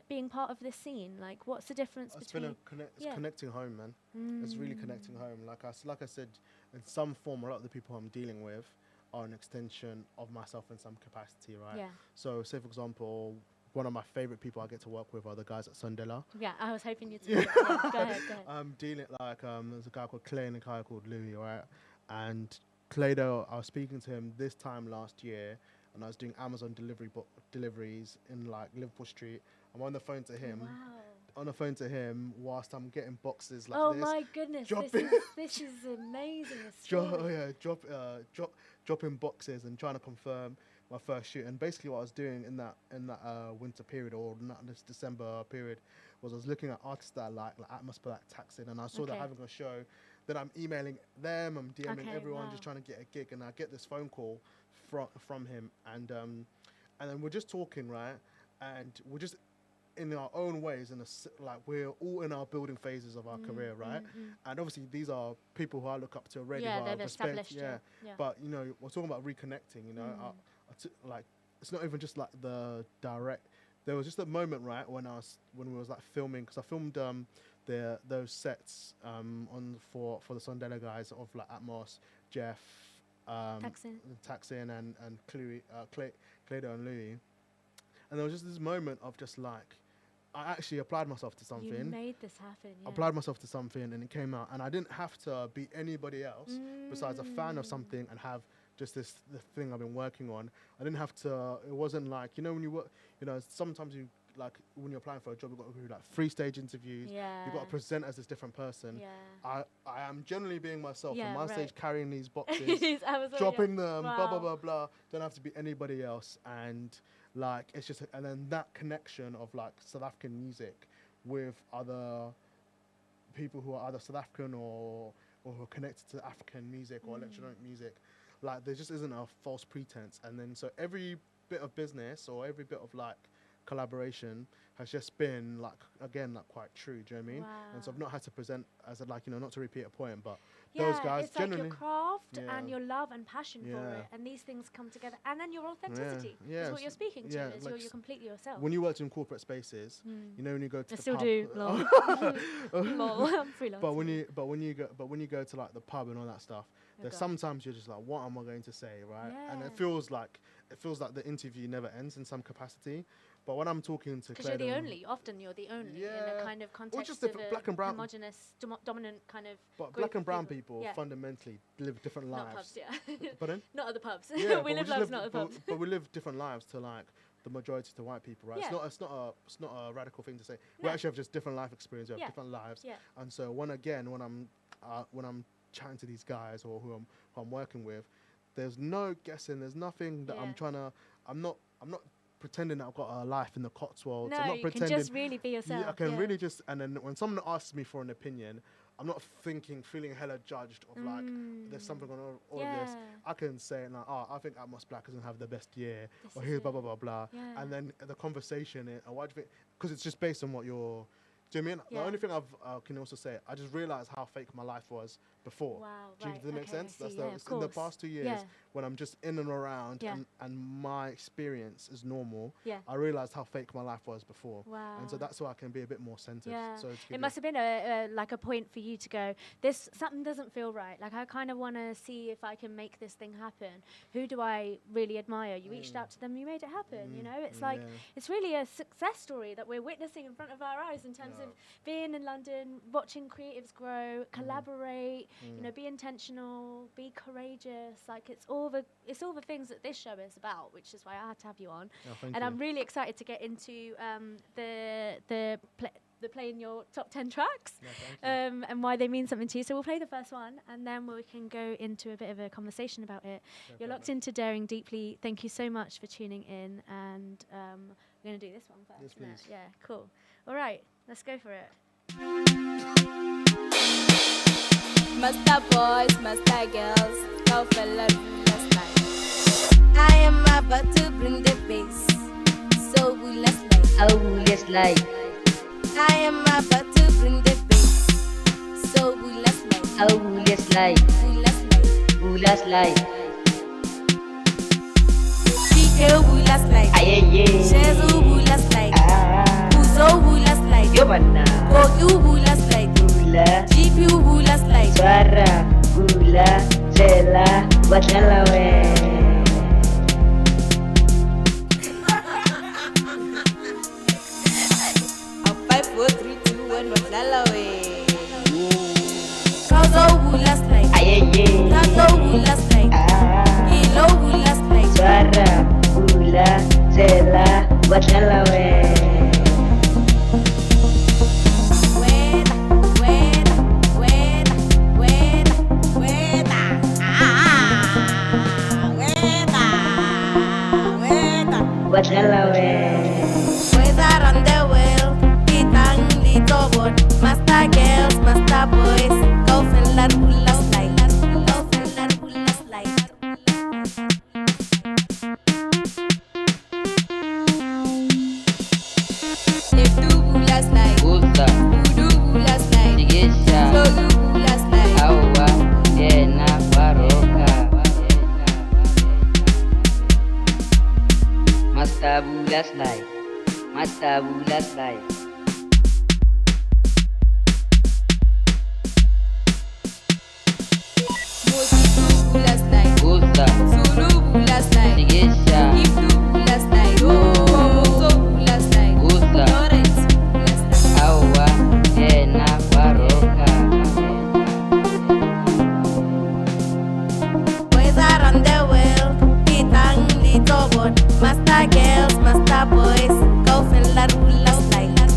Speaker 4: being part of this scene? Like, what's the difference
Speaker 8: It's
Speaker 4: between?
Speaker 8: been it's connecting home, man. It's really connecting home. Like I said, in some form, a lot of the people I'm dealing with are an extension of myself in some capacity, right?
Speaker 4: Yeah.
Speaker 8: So, say for example, one of my favorite people I get to work with are the guys at Asanda.
Speaker 4: Yeah, I was hoping you'd say that. Yeah, go ahead.
Speaker 8: I'm dealing there's a guy called Clay and a guy called Louis, right? And Clado, I was speaking to him this time last year, and I was doing Amazon deliveries in like Liverpool Street. I'm on the phone to him.
Speaker 4: Wow.
Speaker 8: On the phone to him whilst I'm getting boxes like
Speaker 4: Oh
Speaker 8: this.
Speaker 4: my goodness,
Speaker 8: dropping-
Speaker 4: this is amazing. this story.
Speaker 8: Dropping boxes and trying to confirm my first shoot. And basically, what I was doing in that winter period or this December period was I was looking at artists that I like Atmosphere, like Taxin, and I saw they're
Speaker 4: Okay.
Speaker 8: having a show. Then I'm emailing them, I'm DMing
Speaker 4: Okay,
Speaker 8: everyone,
Speaker 4: wow.
Speaker 8: just trying to get a gig, and I get this phone call from him, and then we're just talking, right, and we're just in our own ways, like we're all in our building phases of our career, right? And obviously these are people who I look up to already.
Speaker 4: Yeah,
Speaker 8: who I
Speaker 4: they've
Speaker 8: respect,
Speaker 4: established you. Yeah.
Speaker 8: But we're talking about reconnecting. Like it's not even just like the direct. There was just a moment, right, when we was like filming, because I filmed those sets for the Sondela guys of like Atmos, Jeff, Taxin and Clado and Louis. And there was just this moment of just like, I actually applied myself to something.
Speaker 4: You made this happen. Yeah.
Speaker 8: Applied myself to something and it came out. And I didn't have to be anybody else besides a fan of something and have just the thing I've been working on. I didn't have to, it wasn't like, when you work, sometimes you, like when you're applying for a job, you've got to do like 3-stage interviews.
Speaker 4: Yeah.
Speaker 8: You've got to present as this different person.
Speaker 4: Yeah.
Speaker 8: I am generally being myself.
Speaker 4: Yeah,
Speaker 8: On my
Speaker 4: right.
Speaker 8: stage carrying these boxes,
Speaker 4: I was
Speaker 8: dropping them,
Speaker 4: wow.
Speaker 8: blah, blah, blah, blah. Don't have to be anybody else. And Like it's just, and then that connection of like South African music with other people who are either South African or who are connected to African music or electronic music, like there just isn't a false pretense. And then so every bit of business or every bit of like collaboration has just been like, again, like quite true. Do you know what I mean?
Speaker 4: Wow.
Speaker 8: And so I've not had to present as a, like, you know, not to repeat a point, but those guys
Speaker 4: it's like
Speaker 8: generally
Speaker 4: your craft and your love and passion for it, and these things come together, and then your authenticity is what you're speaking to. Is
Speaker 8: like
Speaker 4: you're completely yourself.
Speaker 8: when you worked in corporate spaces, you know, when you go to
Speaker 4: I
Speaker 8: the
Speaker 4: still
Speaker 8: pub,
Speaker 4: do. Lol. I'm freelance.
Speaker 8: but when you go to like the pub and all that stuff, there's sometimes you're just like, what am I going to say, right? And it feels like the interview never ends in some capacity. But when I'm talking to
Speaker 4: because you're the only, often you're the only in a kind of context
Speaker 8: just
Speaker 4: of
Speaker 8: different
Speaker 4: a
Speaker 8: black and brown,
Speaker 4: homogenous, dominant kind of.
Speaker 8: But
Speaker 4: group
Speaker 8: black and
Speaker 4: of
Speaker 8: brown
Speaker 4: people
Speaker 8: fundamentally live different lives.
Speaker 4: Not pubs, yeah.
Speaker 8: Pardon?
Speaker 4: Not at the pubs.
Speaker 8: Yeah,
Speaker 4: we live lives not at the pubs.
Speaker 8: But we live different lives to like the majority to white people, right? It's not a radical thing to say. We actually have just different life experiences. We have different lives. Yeah. And so when I'm chatting to these guys or who I'm working with, there's no guessing. There's nothing that I'm not pretending that I've got a life in the Cotswolds.
Speaker 4: No,
Speaker 8: I'm not
Speaker 4: you
Speaker 8: pretending.
Speaker 4: can just really be yourself.
Speaker 8: I can really just, and then when someone asks me for an opinion, I'm not feeling hella judged of like, there's something on all of this. I can say, like, I think Atmos Black doesn't have the best year, or here's blah, blah, blah, blah. Yeah. And then the conversation, why do you think, because it's just based on what you're, do you know what I mean? The only thing I can also say, I just realized how fake my life was before.
Speaker 4: Wow,
Speaker 8: does that make sense? That's
Speaker 4: in
Speaker 8: the past 2 years, when I'm just in and around and my experience is normal, I realized how fake my life was before.
Speaker 4: Wow.
Speaker 8: And so that's why I can be a bit more centered.
Speaker 4: Yeah.
Speaker 8: So
Speaker 4: it must have been a point for you to go, something doesn't feel right. Like, I kind of want to see if I can make this thing happen. Who do I really admire? You reached out to them, you made it happen. You know, it's like, it's really a success story that we're witnessing in front of our eyes in terms of being in London, watching creatives grow, collaborate, you know, be intentional, be courageous. Like, it's all the things that this show is about, which is why I had to have you on. I'm really excited to get into the playing your top 10 tracks and why they mean something to you. So we'll play the first one and then we can go into a bit of a conversation about it. You're locked into Daring Deeply. Thank you so much for tuning in, and we're going to do this one first.
Speaker 8: Yes, please.
Speaker 4: Yeah, cool. All right, let's go for it.
Speaker 9: Master boys, master girls, go for love last night. I am about to bring the bass, so we let's like.
Speaker 10: Oh, let's like.
Speaker 9: I am about to bring the bass, so we let's like.
Speaker 10: Oh, let's like.
Speaker 9: We let's like.
Speaker 10: Who last like?
Speaker 9: Chico, we let's like.
Speaker 10: Aye, yeah.
Speaker 9: Shezu, we let's like. Uzo, we let's like.
Speaker 10: Yo, mana.
Speaker 9: Koyu, we let's like.
Speaker 10: Gula.
Speaker 9: GPU, we let's like.
Speaker 10: Suara, gula, jela, wadala we.
Speaker 9: 5, 4, 3, 2, 1, wadala we. Kazo, we let's like.
Speaker 10: Aye, yeah.
Speaker 9: Kazo, we let's like. Kilo, we let's like.
Speaker 10: Suara, gula, jela, wadala we. Wadala we.
Speaker 9: Weather on the world, kitang little boat. Master girls, master boys, go fill hula slide. Go fill hula slide. Left to hula slide.
Speaker 10: Usa.
Speaker 9: Udu hula slide.
Speaker 10: Tigesha.
Speaker 9: Slow you hula slide.
Speaker 10: Awa, yena, waroka. Mastabula slide. Mastabula slide.
Speaker 9: Mozitu hula slide.
Speaker 10: Usa.
Speaker 9: Zulu hula slide.
Speaker 10: Tigesha.
Speaker 9: Iftu hula slide. Mozo hula slide.
Speaker 10: Usa.
Speaker 9: Lawrence hula slide.
Speaker 10: Awa, yena, waroka.
Speaker 9: Weather on the world, kitang little boat. Master girls, master boys, go fill hula slide.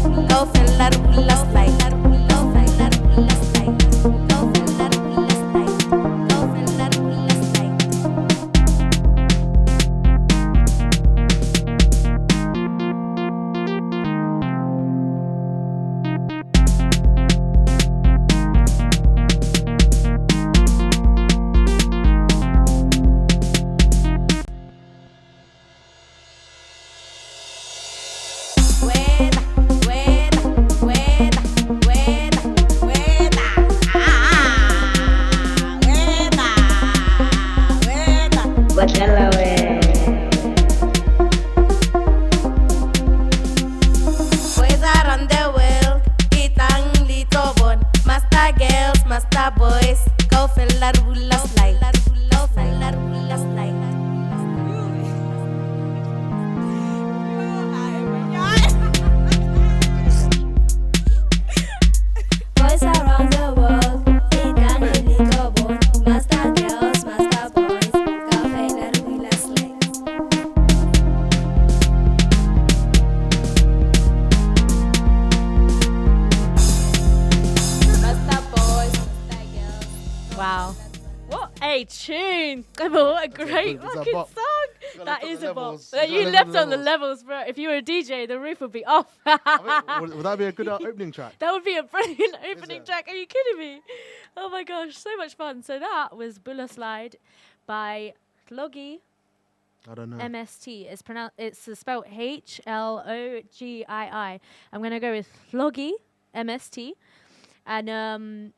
Speaker 4: great tune. What a great
Speaker 8: It's a
Speaker 4: fucking
Speaker 8: bop.
Speaker 4: song. That
Speaker 8: lift
Speaker 4: is
Speaker 8: up
Speaker 4: a
Speaker 8: the
Speaker 4: bop.
Speaker 8: levels.
Speaker 4: Like,
Speaker 8: You
Speaker 4: you
Speaker 8: gotta
Speaker 4: left
Speaker 8: lift up
Speaker 4: on the
Speaker 8: the
Speaker 4: levels, bro. If you were a DJ, the roof would be off.
Speaker 8: Would that be a good opening track?
Speaker 4: That would be a brilliant opening
Speaker 8: it?
Speaker 4: track. Are you kidding me? Oh my gosh, so much fun. So that was Bulla Slide by Hlogii
Speaker 8: I don't know.
Speaker 4: MST. It's spelled HLOGII. I'm gonna go with Hlogii MST, and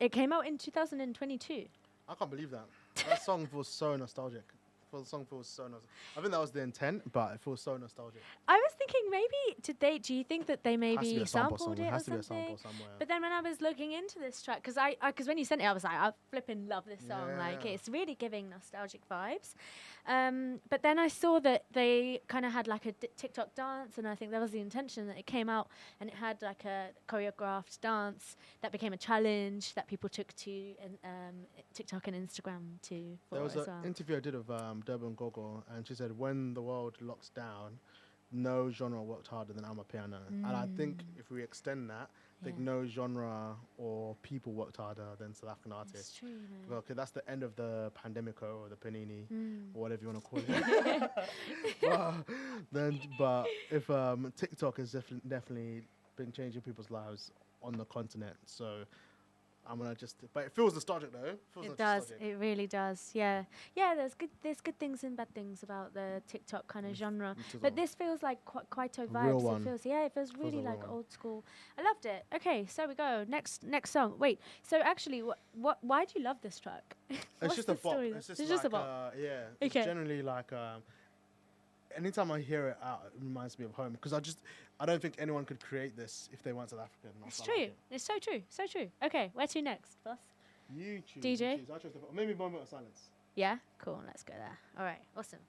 Speaker 4: it came out in 2022.
Speaker 8: I can't believe that. That song feels so nostalgic. The song feels so nostalgic. I think that was the intent, but it feels so nostalgic.
Speaker 4: I was thinking maybe do you think that they
Speaker 8: Has to be
Speaker 4: maybe
Speaker 8: a sample
Speaker 4: sampled
Speaker 8: somewhere.
Speaker 4: it or
Speaker 8: Has to be a
Speaker 4: something?
Speaker 8: sample somewhere.
Speaker 4: But then when I was looking into this track, because when you sent it, I was like, I flipping love this song.
Speaker 8: Yeah,
Speaker 4: Like
Speaker 8: yeah.
Speaker 4: it's really giving nostalgic vibes. But then I saw that they kind of had like a TikTok dance, and I think that was the intention, that it came out and it had like a choreographed dance that became a challenge that people took to TikTok and Instagram to.
Speaker 8: There was
Speaker 4: as
Speaker 8: an
Speaker 4: well.
Speaker 8: interview I did of Durban Gogo, and she said, when the world locks down, no genre worked harder than Amapiano. And I think if we extend that, I think no genre or people worked harder than South African
Speaker 4: It's
Speaker 8: artists.
Speaker 4: true, man.
Speaker 8: Well, okay, that's the end of the Pandemico or the Panini or whatever you want to call it. but if TikTok has definitely been changing people's lives on the continent, so I'm gonna but it feels nostalgic though.
Speaker 4: It does. It really does. Yeah. Yeah. There's good things and bad things about the TikTok kind of genre, but this feels like quite a vibes.
Speaker 8: one.
Speaker 4: It feels really
Speaker 8: a real
Speaker 4: like
Speaker 8: one.
Speaker 4: old school. I loved it. Okay, so we go next song. Wait. So actually, why do you love this track?
Speaker 8: It's just a bop. It's just
Speaker 4: a bop.
Speaker 8: yeah. It's
Speaker 4: Okay.
Speaker 8: generally like anytime I hear it out, it reminds me of home, because I don't think anyone could create this if they weren't South African.
Speaker 4: It's true. It's so true. So true. Okay, where to next, boss?
Speaker 8: You choose.
Speaker 4: DJ?
Speaker 8: You choose. I chose maybe Moment of Silence.
Speaker 4: Yeah. Cool. Let's go there. All right. Awesome.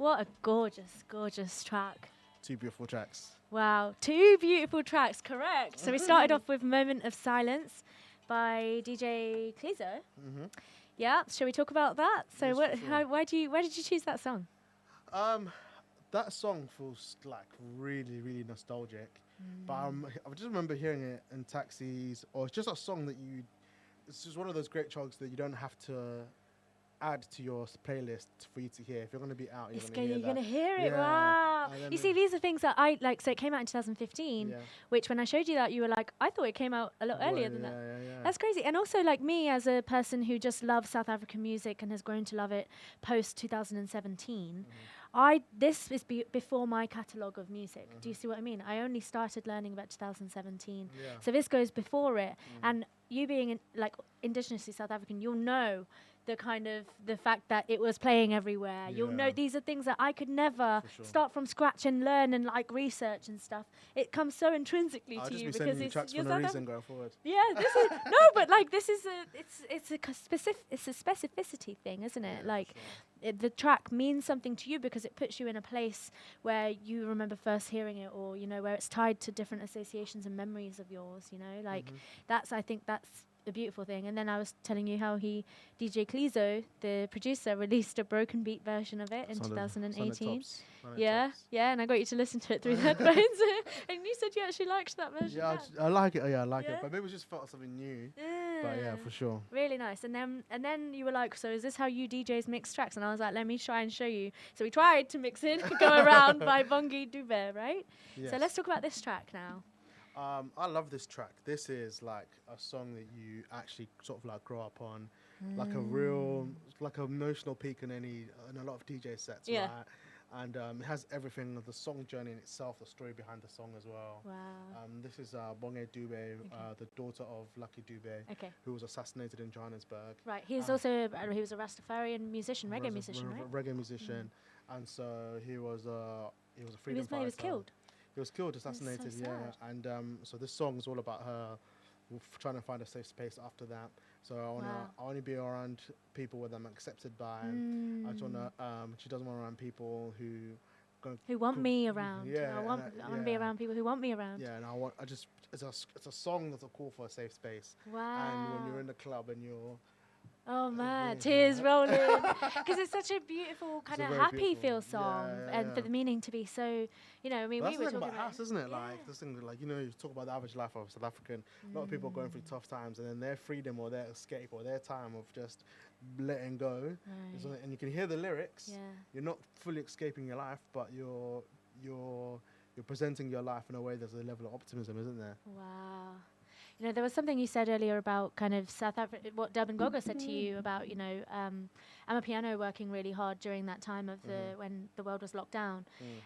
Speaker 4: What a gorgeous, gorgeous track.
Speaker 8: 2 beautiful tracks.
Speaker 4: Wow, 2 beautiful tracks, correct. So we started off with Moment of Silence by DJ Clezo.
Speaker 8: Mm-hmm.
Speaker 4: Yeah, shall we talk about that? So
Speaker 8: Yes,
Speaker 4: what,
Speaker 8: for sure.
Speaker 4: why did you choose that song?
Speaker 8: That song feels like really, really nostalgic. But I just remember hearing it in taxis, or it's just a song that it's just one of those great songs that you don't have to add to your playlist for you to hear. If you're going to be out,
Speaker 4: You're going to hear it.
Speaker 8: Yeah.
Speaker 4: Wow.
Speaker 8: And then
Speaker 4: You see, these are things that I like. So it came out in 2015,
Speaker 8: Yeah.
Speaker 4: which when I showed you that, you were like, I thought it came out a lot earlier than that.
Speaker 8: Yeah.
Speaker 4: That's crazy. And also, like me, as a person who just loves South African music and has grown to love it post 2017, this is before my catalogue of music. Do you see what I mean? I only started learning about 2017.
Speaker 8: Yeah.
Speaker 4: So this goes before it. And you being like indigenously South African, you'll know the fact that it was playing everywhere. You'll know these are things that I could never start from scratch and learn and like research and stuff. It comes so intrinsically
Speaker 8: I'll
Speaker 4: to
Speaker 8: just
Speaker 4: you
Speaker 8: be
Speaker 4: because
Speaker 8: sending you
Speaker 4: it's
Speaker 8: tracks for
Speaker 4: you're
Speaker 8: no
Speaker 4: South
Speaker 8: reason
Speaker 4: Af-
Speaker 8: going forward.
Speaker 4: Yeah, this is no, but like this is it's a specificity thing, isn't it? Like the track means something to you because it puts you in a place where you remember first hearing it, or you know where it's tied to different associations and memories of yours. You know, like I think that's a beautiful thing. And then I was telling you how DJ Clezo, the producer, released a broken beat version of it in 2018. Yeah, and I got you to listen to it through the headphones. And you said you actually liked that version.
Speaker 8: Yeah, I like it. Yeah, I like it. But maybe it just felt something new. But yeah, for sure.
Speaker 4: Really nice. And then you were like, so is this how you DJs mix tracks? And I was like, let me try and show you. So we tried to mix it, Go Around by Bongi Dube, right?
Speaker 8: Yes.
Speaker 4: So let's talk about this track now.
Speaker 8: I love this track. This is like a song that you actually sort of like grow up on, like a real, like an emotional peak in a lot of DJ sets, right? And it has everything of the song journey in itself, the story behind the song as well.
Speaker 4: Wow.
Speaker 8: This is Bonge Dube, the daughter of Lucky Dube, who was assassinated in Johannesburg.
Speaker 4: Right. He was also he was a Rastafarian musician, reggae musician, right?
Speaker 8: Reggae musician, and so he was a freedom fighter.
Speaker 4: He was killed.
Speaker 8: He was killed, assassinated,
Speaker 4: so sad.
Speaker 8: And so this song is all about her trying to find a safe space after that. So I want to be around people where I'm accepted by. And I just want to. She doesn't want around people who
Speaker 4: want me around.
Speaker 8: Yeah,
Speaker 4: I want to be around people who want me around.
Speaker 8: Yeah, and it's a song that's a call for a safe space.
Speaker 4: Wow.
Speaker 8: And when you're in the club and you're
Speaker 4: oh man, tears rolling, because it's such a beautiful kind of happy feel song, and for the meaning to be so, you know, I mean,
Speaker 8: that's
Speaker 4: we were
Speaker 8: the thing
Speaker 4: talking
Speaker 8: about us, isn't it? Like this thing, like you know, you talk about the average life of South African. A lot of people are going through tough times, and then their freedom or their escape or their time of just letting go, and you can hear the lyrics.
Speaker 4: Yeah.
Speaker 8: You're not fully escaping your life, but you're presenting your life in a way there's a level of optimism, isn't there?
Speaker 4: Wow. You know, there was something you said earlier about kind of South Africa, what Durban Gogo said to you about, you know, Amapiano working really hard during that time of when the world was locked down.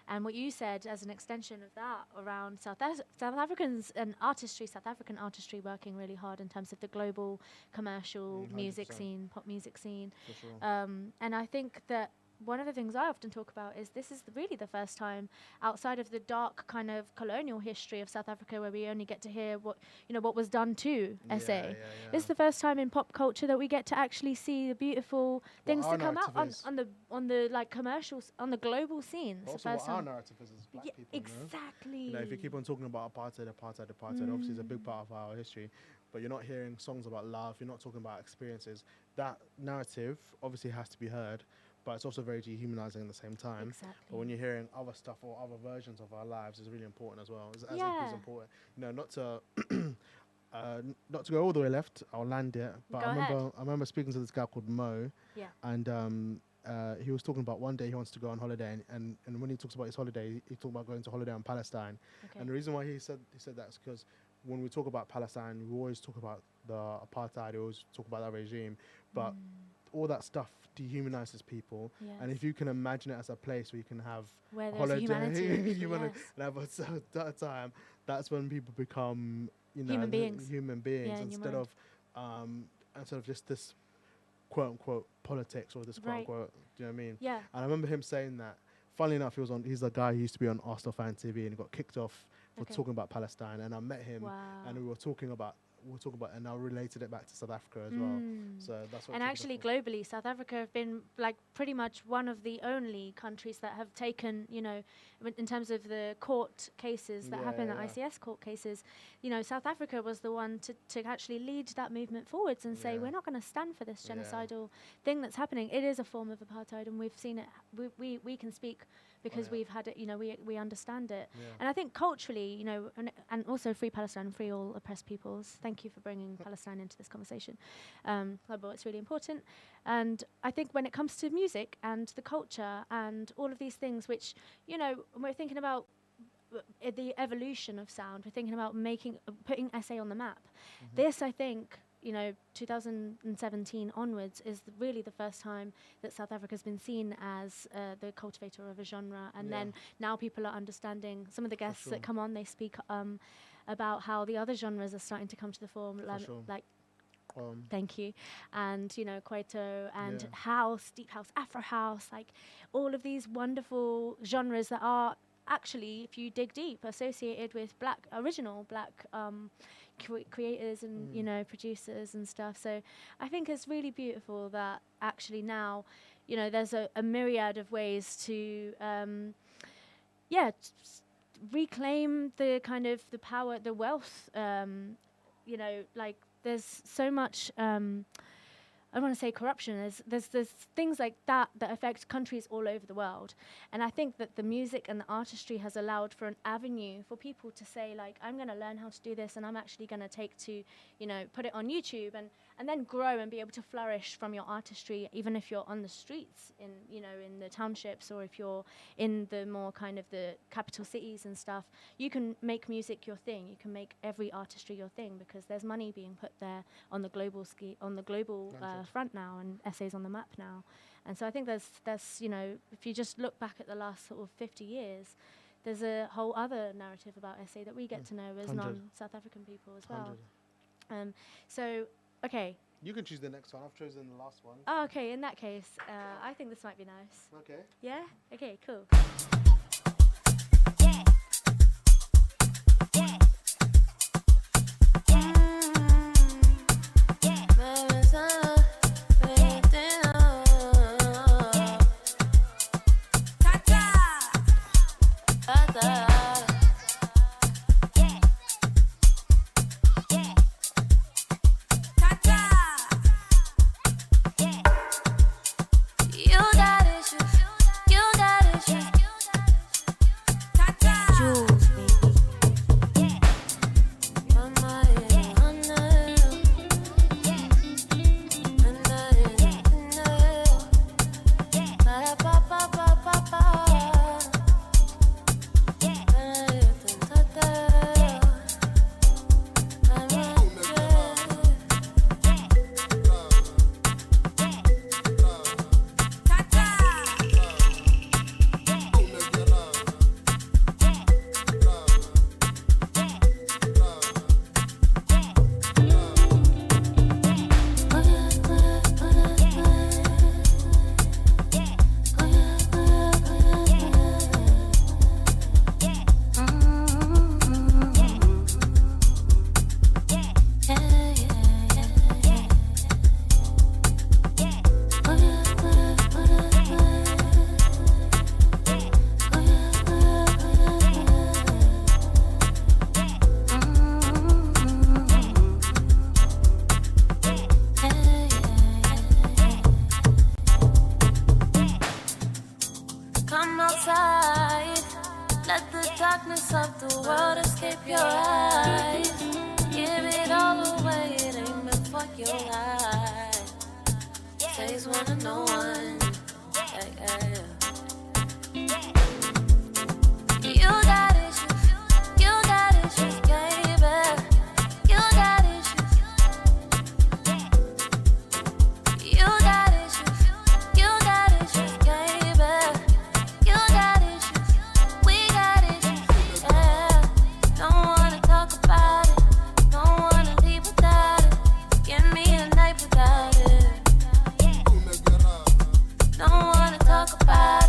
Speaker 4: And what you said as an extension of that around South Africans and South African artistry working really hard in terms of the global commercial music scene, pop music scene.
Speaker 8: For sure.
Speaker 4: And I think that one of the things I often talk about is this is really the first time outside of the dark kind of colonial history of South Africa where we only get to hear what was done to SA. This is the first time in pop culture that we get to actually see the beautiful things to come out on the like commercials on the global scene. It's
Speaker 8: Also, what our narrative is as black people.
Speaker 4: Exactly.
Speaker 8: You know, if you keep on talking about apartheid, obviously it's a big part of our history. But you're not hearing songs about love. You're not talking about experiences. That narrative obviously has to be heard. But it's also very dehumanizing at the same time.
Speaker 4: Exactly.
Speaker 8: But when you're hearing other stuff or other versions of our lives, is really important as well. As equally as important. You know, not to go all the way left. I'll land it. But I remember speaking to this guy called Mo. Yeah. And he was talking about one day he wants to go on holiday, and when he talks about his holiday, he talked about going to holiday in Palestine. Okay. And the reason why he said that is because when we talk about Palestine, we always talk about the apartheid. We always talk about that regime, but all that stuff dehumanizes people. Yes. And if you can imagine it as a place where you can have
Speaker 4: where there's
Speaker 8: holiday,
Speaker 4: humanity,
Speaker 8: and have a time, that's when people become, you know, human beings instead of just this quote unquote politics or this quote unquote. Do you know what I mean?
Speaker 4: Yeah.
Speaker 8: And I remember him saying that. Funnily enough, he's a guy who used to be on Arsenal Fan TV and he got kicked off for talking about Palestine. And I met him and we were talking about we'll talk about, and I related it back to South Africa as well. So that's what.
Speaker 4: And actually, globally, South Africa have been like pretty much one of the only countries that have taken, you know, in terms of the court cases that happen, the ICS court cases, you know, South Africa was the one to actually lead that movement forwards and say, we're not going to stand for this genocidal thing that's happening. It is a form of apartheid, and we've seen it. We can speak because we've had it, you know, we understand it. And I think culturally, you know, and also free Palestine, free all oppressed peoples. Thank you for bringing Palestine into this conversation. It's really important. And I think when it comes to music and the culture and all of these things, which, you know, we're thinking about the evolution of sound, we're thinking about putting SA on the map. This, I think, you know, 2017 onwards is really the first time that South Africa's been seen as the cultivator of a genre. And then now people are understanding. Some of the guests that come on, they speak about how the other genres are starting to come to the fore, like thank you, and, you know, Kwaito and house, deep house, Afro house, like all of these wonderful genres that are actually, if you dig deep, associated with original black creators and, you know, producers and stuff. So I think it's really beautiful that actually now, you know, there's a myriad of ways to, reclaim the kind of the power, the wealth, you know, like there's so much, I don't want to say corruption. There's things like that affect countries all over the world. And I think that the music and the artistry has allowed for an avenue for people to say, like, I'm going to learn how to do this, and I'm actually going to put it on YouTube and then grow and be able to flourish from your artistry, even if you're on the streets in the townships, or if you're in the more kind of the capital cities and stuff. You can make music your thing. You can make every artistry your thing, because there's money being put there on the global front now, and essays on the map now. And so I think there's you know, if you just look back at the last sort of 50 years, there's a whole other narrative about SA that we get to know as non-South African people as well. So, okay.
Speaker 8: You can choose the next one. I've chosen the last one.
Speaker 4: Oh, okay. In that case, I think this might be nice.
Speaker 8: Okay.
Speaker 4: Yeah? Okay, cool.
Speaker 7: Don't wanna talk about it.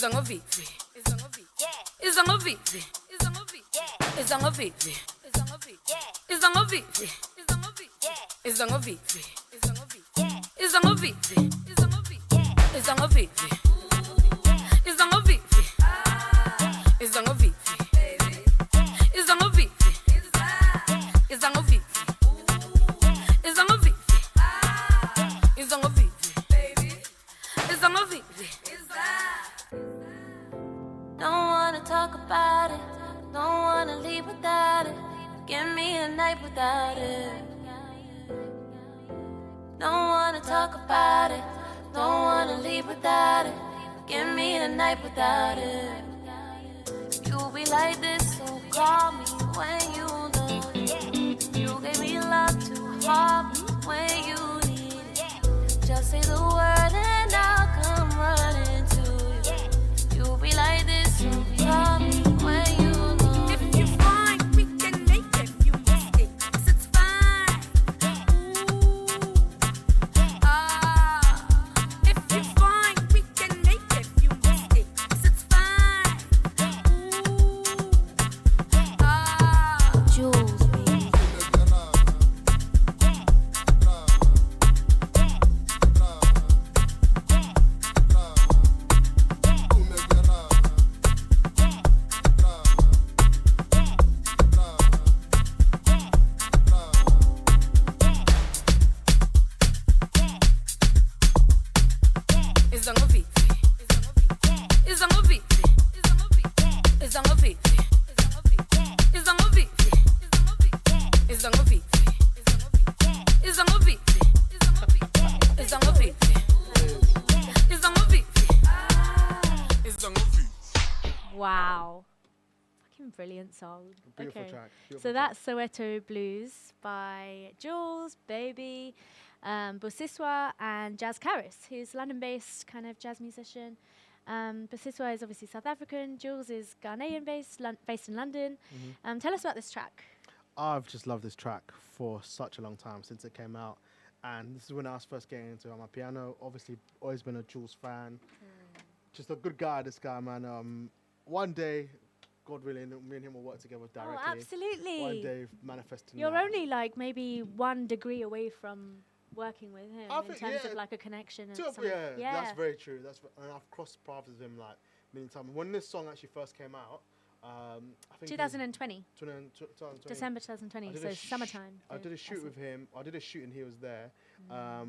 Speaker 6: Izangovivi. Izangovivi. Izangovivi. Izangovivi. Izangovivi. Izangovivi. Izangovivi. Izangovivi. Izangovivi. Izangovivi. Izangovivi. Izangovivi. Izangovivi. Izangovivi.
Speaker 9: Don't wanna talk about it. Don't wanna leave without it. Give me a night without it. Don't wanna talk about it. Don't wanna leave without it. Give me a night without it. You be like this, so call me when you know it. You gave me love to heart me when you need it. Just say the word and I'll come running to you. You be like this, so call me when you know it.
Speaker 6: If you find we can make it, you must it. It's fine. If you find we can make it, you must it. It's fine.
Speaker 9: Jules, baby.
Speaker 6: Izangovivi. Izangovivi. Izangovivi. Izangovivi. Izangovivi. Izangovivi. Izangovivi. Izangovivi. Izangovivi.
Speaker 4: Wow. Fucking brilliant song.
Speaker 8: Beautiful
Speaker 4: Okay.
Speaker 8: track. Beautiful
Speaker 4: So
Speaker 8: track.
Speaker 4: that's Soweto Blues by Jules, Baby, Busiswa, and Jazz Karis, who's London-based kind of jazz musician. Busiswa is obviously South African. Jules is Ghanaian-based, based in London. Tell us about this track.
Speaker 8: I've just loved this track for such a long time since it came out. And this is when I was first getting into my piano. Obviously, always been a Jules fan. Just a good guy, this guy, man. One day, God willing, me and him will work together directly.
Speaker 4: Oh, absolutely.
Speaker 8: One day, manifesting.
Speaker 4: You're
Speaker 8: that.
Speaker 4: only like maybe 1 degree away from working with him
Speaker 8: I
Speaker 4: in
Speaker 8: think,
Speaker 4: terms of
Speaker 8: yeah,
Speaker 4: like a connection and
Speaker 8: Yeah,
Speaker 4: something.
Speaker 8: that's very true. And I've crossed paths with him like many times. When this song actually first came out, I think
Speaker 4: 2020,
Speaker 8: 2020.
Speaker 4: December 2020,
Speaker 8: I did
Speaker 4: so
Speaker 8: a sh-
Speaker 4: summertime.
Speaker 8: I did a shoot with him. I did a shoot and he was there. I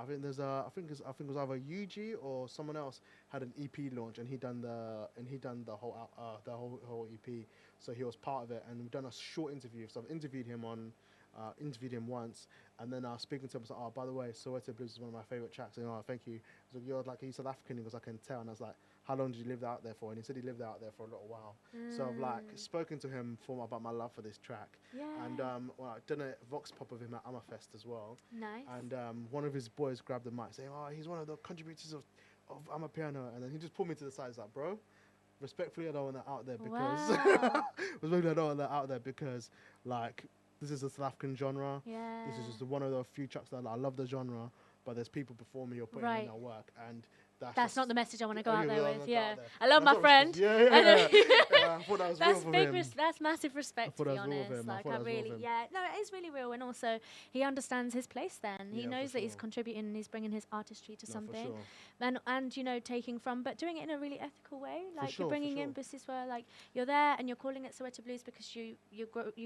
Speaker 8: think there's I think it was either UG or someone else had an EP launch and he done the whole EP. So he was part of it and we've done a short interview. So I've interviewed him once, and then I was speaking to him. I was like, "Oh, by the way, Soweto Blues is one of my favorite tracks." And thank you. So you're like, "Are you South African?" He goes, "I can tell." And I was like, "How long did you live out there for?" And he said he lived out there for a little while. So I've like spoken to him about my love for this track.
Speaker 4: Yeah.
Speaker 8: And I done a vox pop of him at Ammerfest as well.
Speaker 4: Nice.
Speaker 8: And one of his boys grabbed the mic, saying, "Oh, he's one of the contributors of Amapiano." And then he just pulled me to the side. He's like, "Bro, respectfully, I don't want that out there because respectfully, I don't want that out there because like." This is a South African genre.
Speaker 4: Yeah.
Speaker 8: This is just one of the few tracks that I love the genre, but there's people before me who are putting in their work, and
Speaker 4: that's not the message I want to go out there
Speaker 8: I
Speaker 4: with. Yeah, I love my friend.
Speaker 8: Yeah. I thought that was
Speaker 4: that's
Speaker 8: real
Speaker 4: big.
Speaker 8: for him.
Speaker 4: That's massive respect, to
Speaker 8: I
Speaker 4: be
Speaker 8: thought that was real
Speaker 4: honest.
Speaker 8: for him.
Speaker 4: Like
Speaker 8: I
Speaker 4: I
Speaker 8: thought that was real
Speaker 4: really,
Speaker 8: for him.
Speaker 4: yeah, no, it is really real, and also he understands his place. Then he
Speaker 8: Yeah,
Speaker 4: knows
Speaker 8: for
Speaker 4: that he's
Speaker 8: sure.
Speaker 4: contributing and he's bringing his artistry to
Speaker 8: No, for
Speaker 4: something,
Speaker 8: sure.
Speaker 4: and taking from, but doing it in a really ethical way. Like
Speaker 8: sure,
Speaker 4: you're
Speaker 8: for
Speaker 4: bringing in
Speaker 8: sure.
Speaker 4: Busiswa, like you're there and you're calling it Soweto Blues because you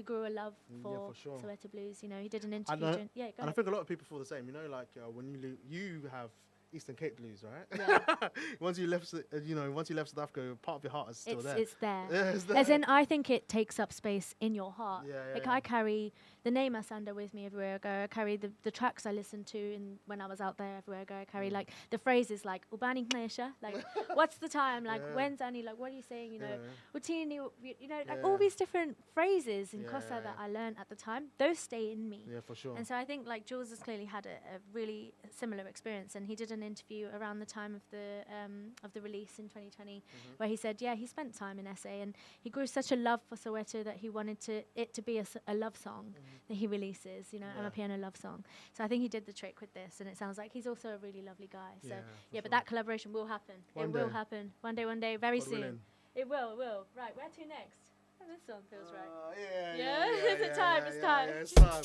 Speaker 4: grew a love for
Speaker 8: for sure.
Speaker 4: Soweto Blues. He did an
Speaker 8: And
Speaker 4: interview.
Speaker 8: I,
Speaker 4: Go
Speaker 8: and I
Speaker 4: ahead.
Speaker 8: think a lot of people feel the same. Like when you have Eastern Cape blues, right?
Speaker 4: Yeah.
Speaker 8: once you left South Africa, part of your heart is still there.
Speaker 4: It's there.
Speaker 8: Yeah, it's
Speaker 4: As
Speaker 8: there.
Speaker 4: in, I think it takes up space in your heart.
Speaker 8: Yeah,
Speaker 4: Like
Speaker 8: yeah.
Speaker 4: I carry the name Asanda with me everywhere I go. I carry the tracks I listened to when I was out there everywhere I go. I carry like the phrases like Ubani Knesha, like what's the time, like
Speaker 8: Yeah.
Speaker 4: when's Annie, like what are you saying,
Speaker 8: Yeah.
Speaker 4: Utini, like
Speaker 8: Yeah.
Speaker 4: all these different phrases in
Speaker 8: Yeah,
Speaker 4: Kosa
Speaker 8: yeah,
Speaker 4: that
Speaker 8: yeah.
Speaker 4: I learned at the time. Those stay in me.
Speaker 8: Yeah, for sure.
Speaker 4: And so I think like Jules has clearly had a really similar experience, and he did an interview around the time of the release in 2020, where he said, he spent time in SA, and he grew such a love for Soweto that he wanted it to be a love song. that he releases. You know, I'm a piano love song. So I think he did the trick with this, and it sounds like he's also a really lovely guy. So but that collaboration will happen. It will happen one day, very
Speaker 8: God
Speaker 4: soon.
Speaker 8: willing.
Speaker 4: It will. Right, where to next? Oh, this song feels right.
Speaker 8: Yeah.
Speaker 4: Is it time? It's time.
Speaker 8: Yeah, it's time.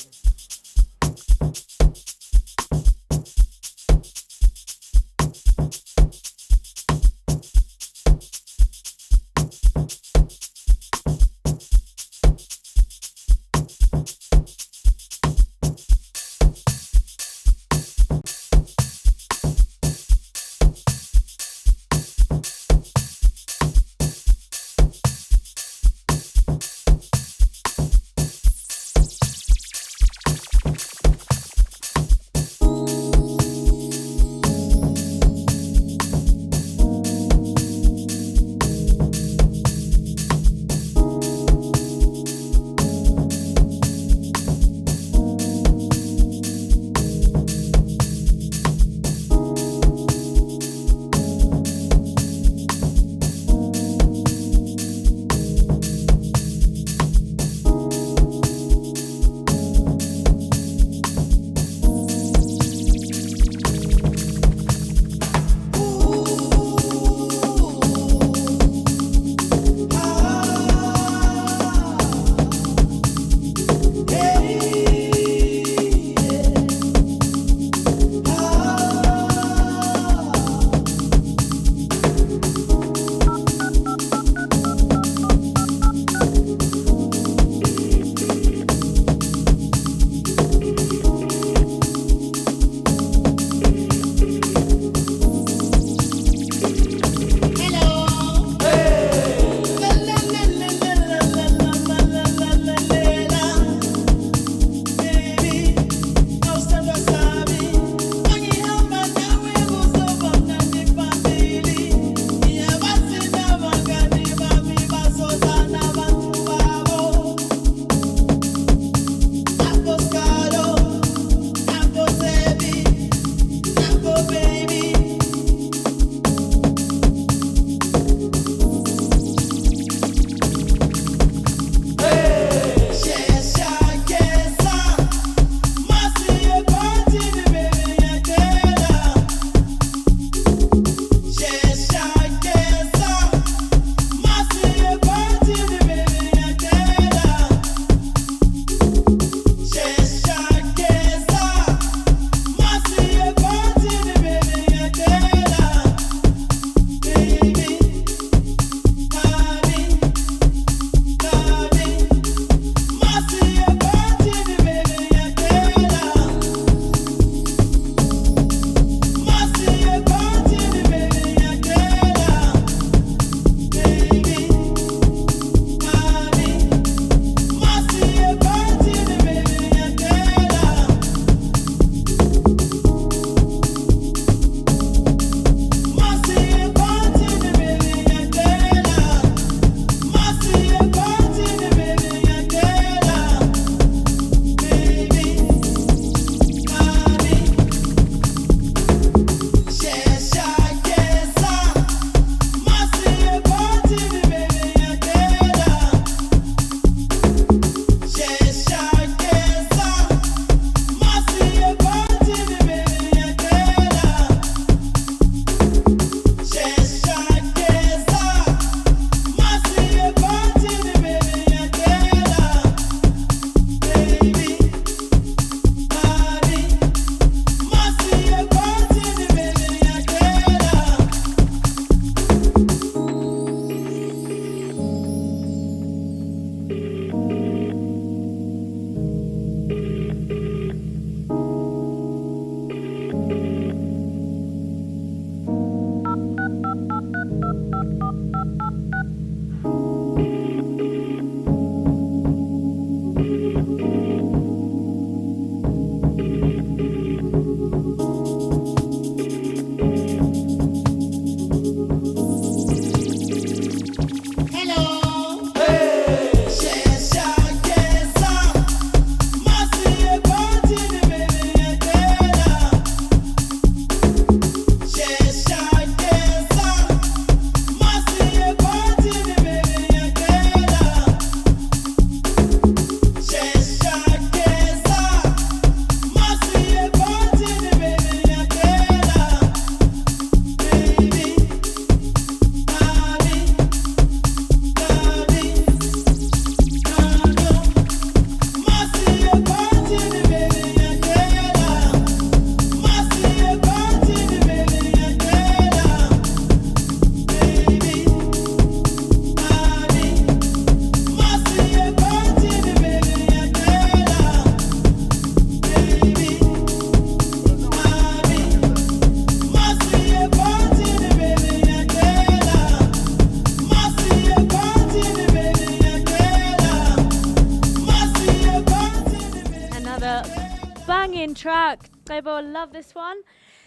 Speaker 4: banging track. I love this one.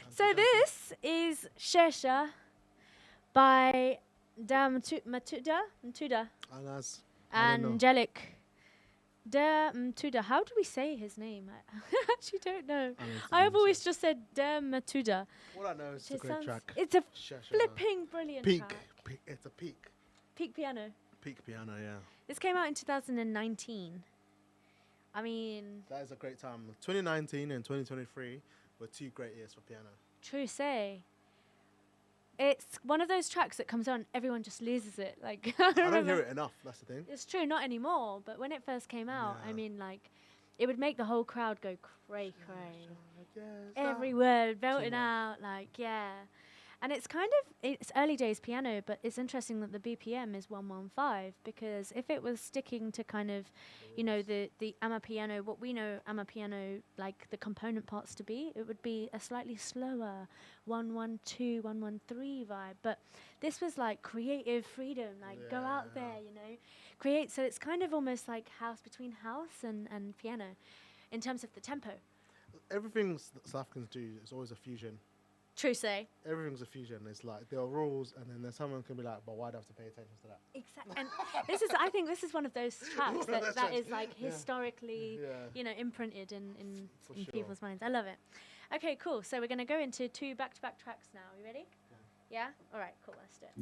Speaker 4: So this is Shesha by Matuda
Speaker 8: Alas,
Speaker 4: Angelic. Matuda. How do we say his name? I actually don't know. I have always just said Matuda.
Speaker 8: All I know is it's a great track.
Speaker 4: It's a
Speaker 8: Shesha.
Speaker 4: flipping brilliant track.
Speaker 8: It's a peak.
Speaker 4: Peak piano.
Speaker 8: Peak piano, yeah.
Speaker 4: This came out in 2019. I mean...
Speaker 8: That is a great time. 2019 and 2023 were 2 great years for piano.
Speaker 4: True say. It's one of those tracks that comes on, everyone just loses it. Like
Speaker 8: I don't hear it enough, that's the thing.
Speaker 4: It's true, not anymore. But when it first came out, I mean, like, it would make the whole crowd go cray. Every word belting out, like, yeah. And it's kind of, it's early days piano, but it's interesting that the BPM is 115, because if it was sticking to kind of, you know, the amapiano, what we know amapiano, like the component parts to be, it would be a slightly slower 112, 113 vibe. But this was like creative freedom, like go out there, you know, create. So it's kind of almost like house, between house and piano in terms of the tempo.
Speaker 8: Everything South Africans do is always a fusion.
Speaker 4: True say.
Speaker 8: Everything's a fusion. It's like there are rules, and then someone can be like, "But why do I have to pay attention to that?"
Speaker 4: Exactly. And this is, I think, this is one of those tracks that is like historically, you know, imprinted in people's minds. I love it. Okay, cool. So we're gonna go into 2 back-to-back tracks now. Are you ready? Yeah. All right. Cool. Let's do it.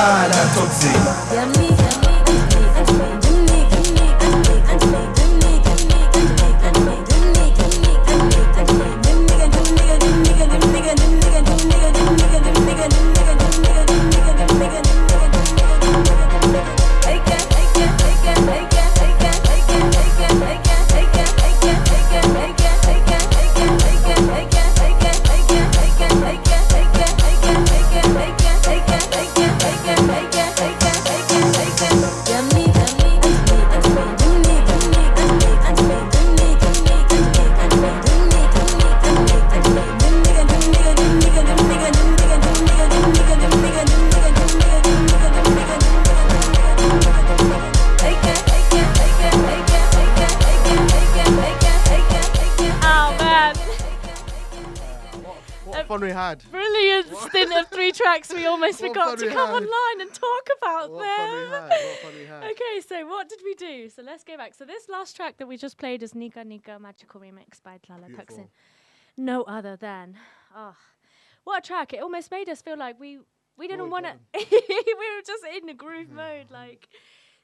Speaker 11: la toxic.
Speaker 8: Fun we had.
Speaker 4: Brilliant stint of 3 tracks we almost
Speaker 8: What
Speaker 4: forgot
Speaker 8: fun
Speaker 4: to
Speaker 8: we
Speaker 4: come
Speaker 8: had.
Speaker 4: online and talk about
Speaker 8: What
Speaker 4: them.
Speaker 8: fun we had. What fun we had.
Speaker 4: Okay, so what did we do? So let's go back. So this last track that we just played is Nika Nika Magical Remix by Tlala
Speaker 8: Beautiful.
Speaker 4: Coxon. No other than. Oh, what a track. It almost made us feel like we didn't want to. We were just in the groove mode. Like,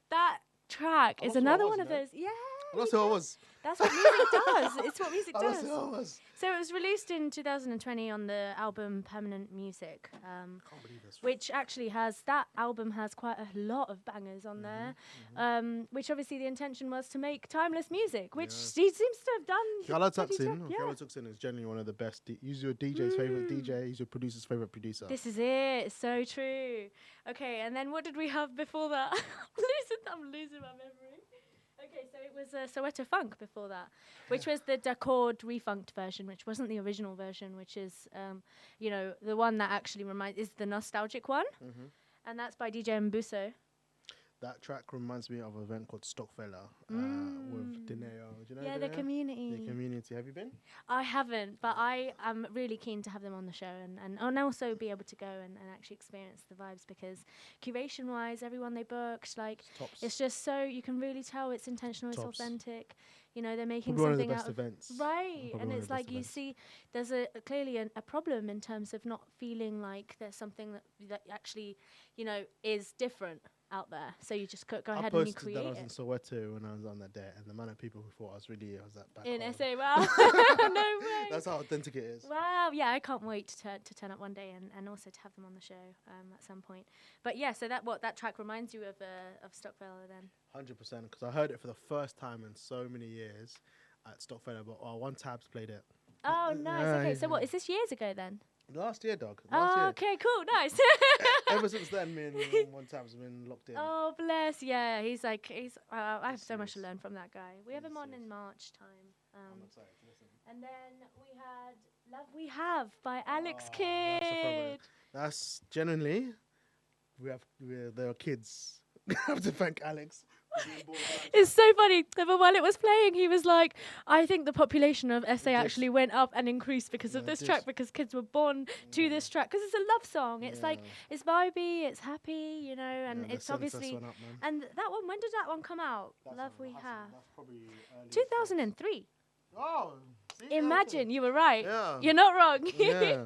Speaker 4: that track is another one of those. Yeah.
Speaker 8: That's who I was.
Speaker 4: That's what music does. It's what music
Speaker 8: That's
Speaker 4: does.
Speaker 8: who I was.
Speaker 4: So it was released in 2020 on the album Permanent Music, which actually that album has quite a lot of bangers on there, which obviously the intention was to make timeless music, which he seems to have done.
Speaker 8: Tlala
Speaker 4: pretty
Speaker 8: Coxon.
Speaker 4: yeah.
Speaker 8: Tlala Coxon is generally one of the best. He's your DJ's favorite DJ. He's your producer's favorite producer.
Speaker 4: This is it. So true. Okay, and then what did we have before that? I'm losing my memory. Okay, so it was Soweto Funk before that, which was the D'accord refunked version, which wasn't the original version, which is, the one that actually is the nostalgic one, and that's by DJ Mbuso.
Speaker 8: That track reminds me of an event called Stockfella with Dineo. Do you know
Speaker 4: Yeah, the
Speaker 8: Dineo?
Speaker 4: community.
Speaker 8: The community. Have you been?
Speaker 4: I haven't, but I am really keen to have them on the show and also be able to go and actually experience the vibes, because curation-wise, everyone they booked, like, it's just so, you can really tell it's intentional, it's authentic. You know, they're making
Speaker 8: Probably
Speaker 4: something
Speaker 8: one of the
Speaker 4: out
Speaker 8: best
Speaker 4: of
Speaker 8: events.
Speaker 4: right,
Speaker 8: Probably
Speaker 4: and
Speaker 8: one of
Speaker 4: it's
Speaker 8: the
Speaker 4: like
Speaker 8: best
Speaker 4: you
Speaker 8: events.
Speaker 4: see there's clearly a problem in terms of not feeling like there's something that actually, is different out there. So you just go ahead and you
Speaker 8: posted
Speaker 4: create
Speaker 8: that I was in
Speaker 4: it.
Speaker 8: Soweto when I was on that day, and the amount of people who thought I was that back
Speaker 4: In
Speaker 8: home.
Speaker 4: SA, wow. No way.
Speaker 8: That's how authentic it is.
Speaker 4: Wow, yeah, I can't wait to turn up one day and also to have them on the show at some point. But yeah, so that track reminds you of Stockfella then?
Speaker 8: 100%, because I heard it for the first time in so many years at Stockfella, but One Tabs played it.
Speaker 4: Oh, nice. Okay, so what, is this years ago then?
Speaker 8: Last year, dog.
Speaker 4: Okay, cool, nice.
Speaker 8: Ever since then, me and One Tabs have been locked in.
Speaker 4: Oh, bless, yeah. I have so much to learn from that guy. We have him on in March time.
Speaker 8: I'm excited to listen.
Speaker 4: And then we had Love We Have by Alex Kidd.
Speaker 8: That's genuinely, there are kids. I have to thank Alex.
Speaker 4: It's so funny. But while it was playing, he was like, I think the population of SA actually went up and increased because of this track, because kids were born to this track, because it's a love song. It's like, it's vibey, it's happy, and it's obviously... And that one, when did that one come out? Love We Have.
Speaker 8: That's probably
Speaker 4: 2003.
Speaker 8: Oh, see,
Speaker 4: Imagine, you were right.
Speaker 8: Yeah.
Speaker 4: You're not wrong.
Speaker 8: Yeah.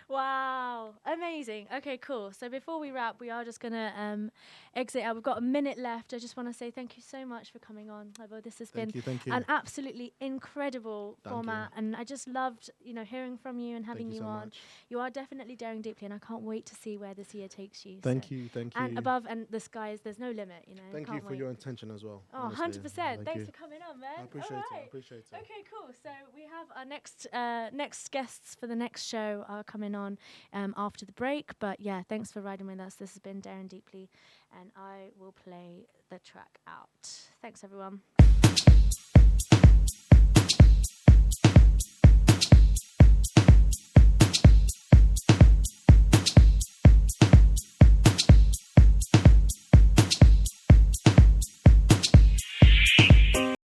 Speaker 4: Wow, amazing. Okay, cool. So before we wrap, we are just gonna exit out. We've got a minute left. I just want to say thank you so much for coming on, Ivo. This has been an absolutely incredible format, and I just loved, hearing from you and having you so on. Much. You are definitely daring deeply, and I can't wait to see where this year takes you.
Speaker 8: Thank you.
Speaker 4: And above and the skies, there's no limit.
Speaker 8: Thank you for your intention as well.
Speaker 4: Oh, 100%. Thanks for coming on, man.
Speaker 8: I appreciate it.
Speaker 4: Okay, cool. So we have our next guests for the next show are coming on after the break, but yeah, thanks for riding with us. This has been Daring Deeply, and I will play the track out. Thanks, everyone.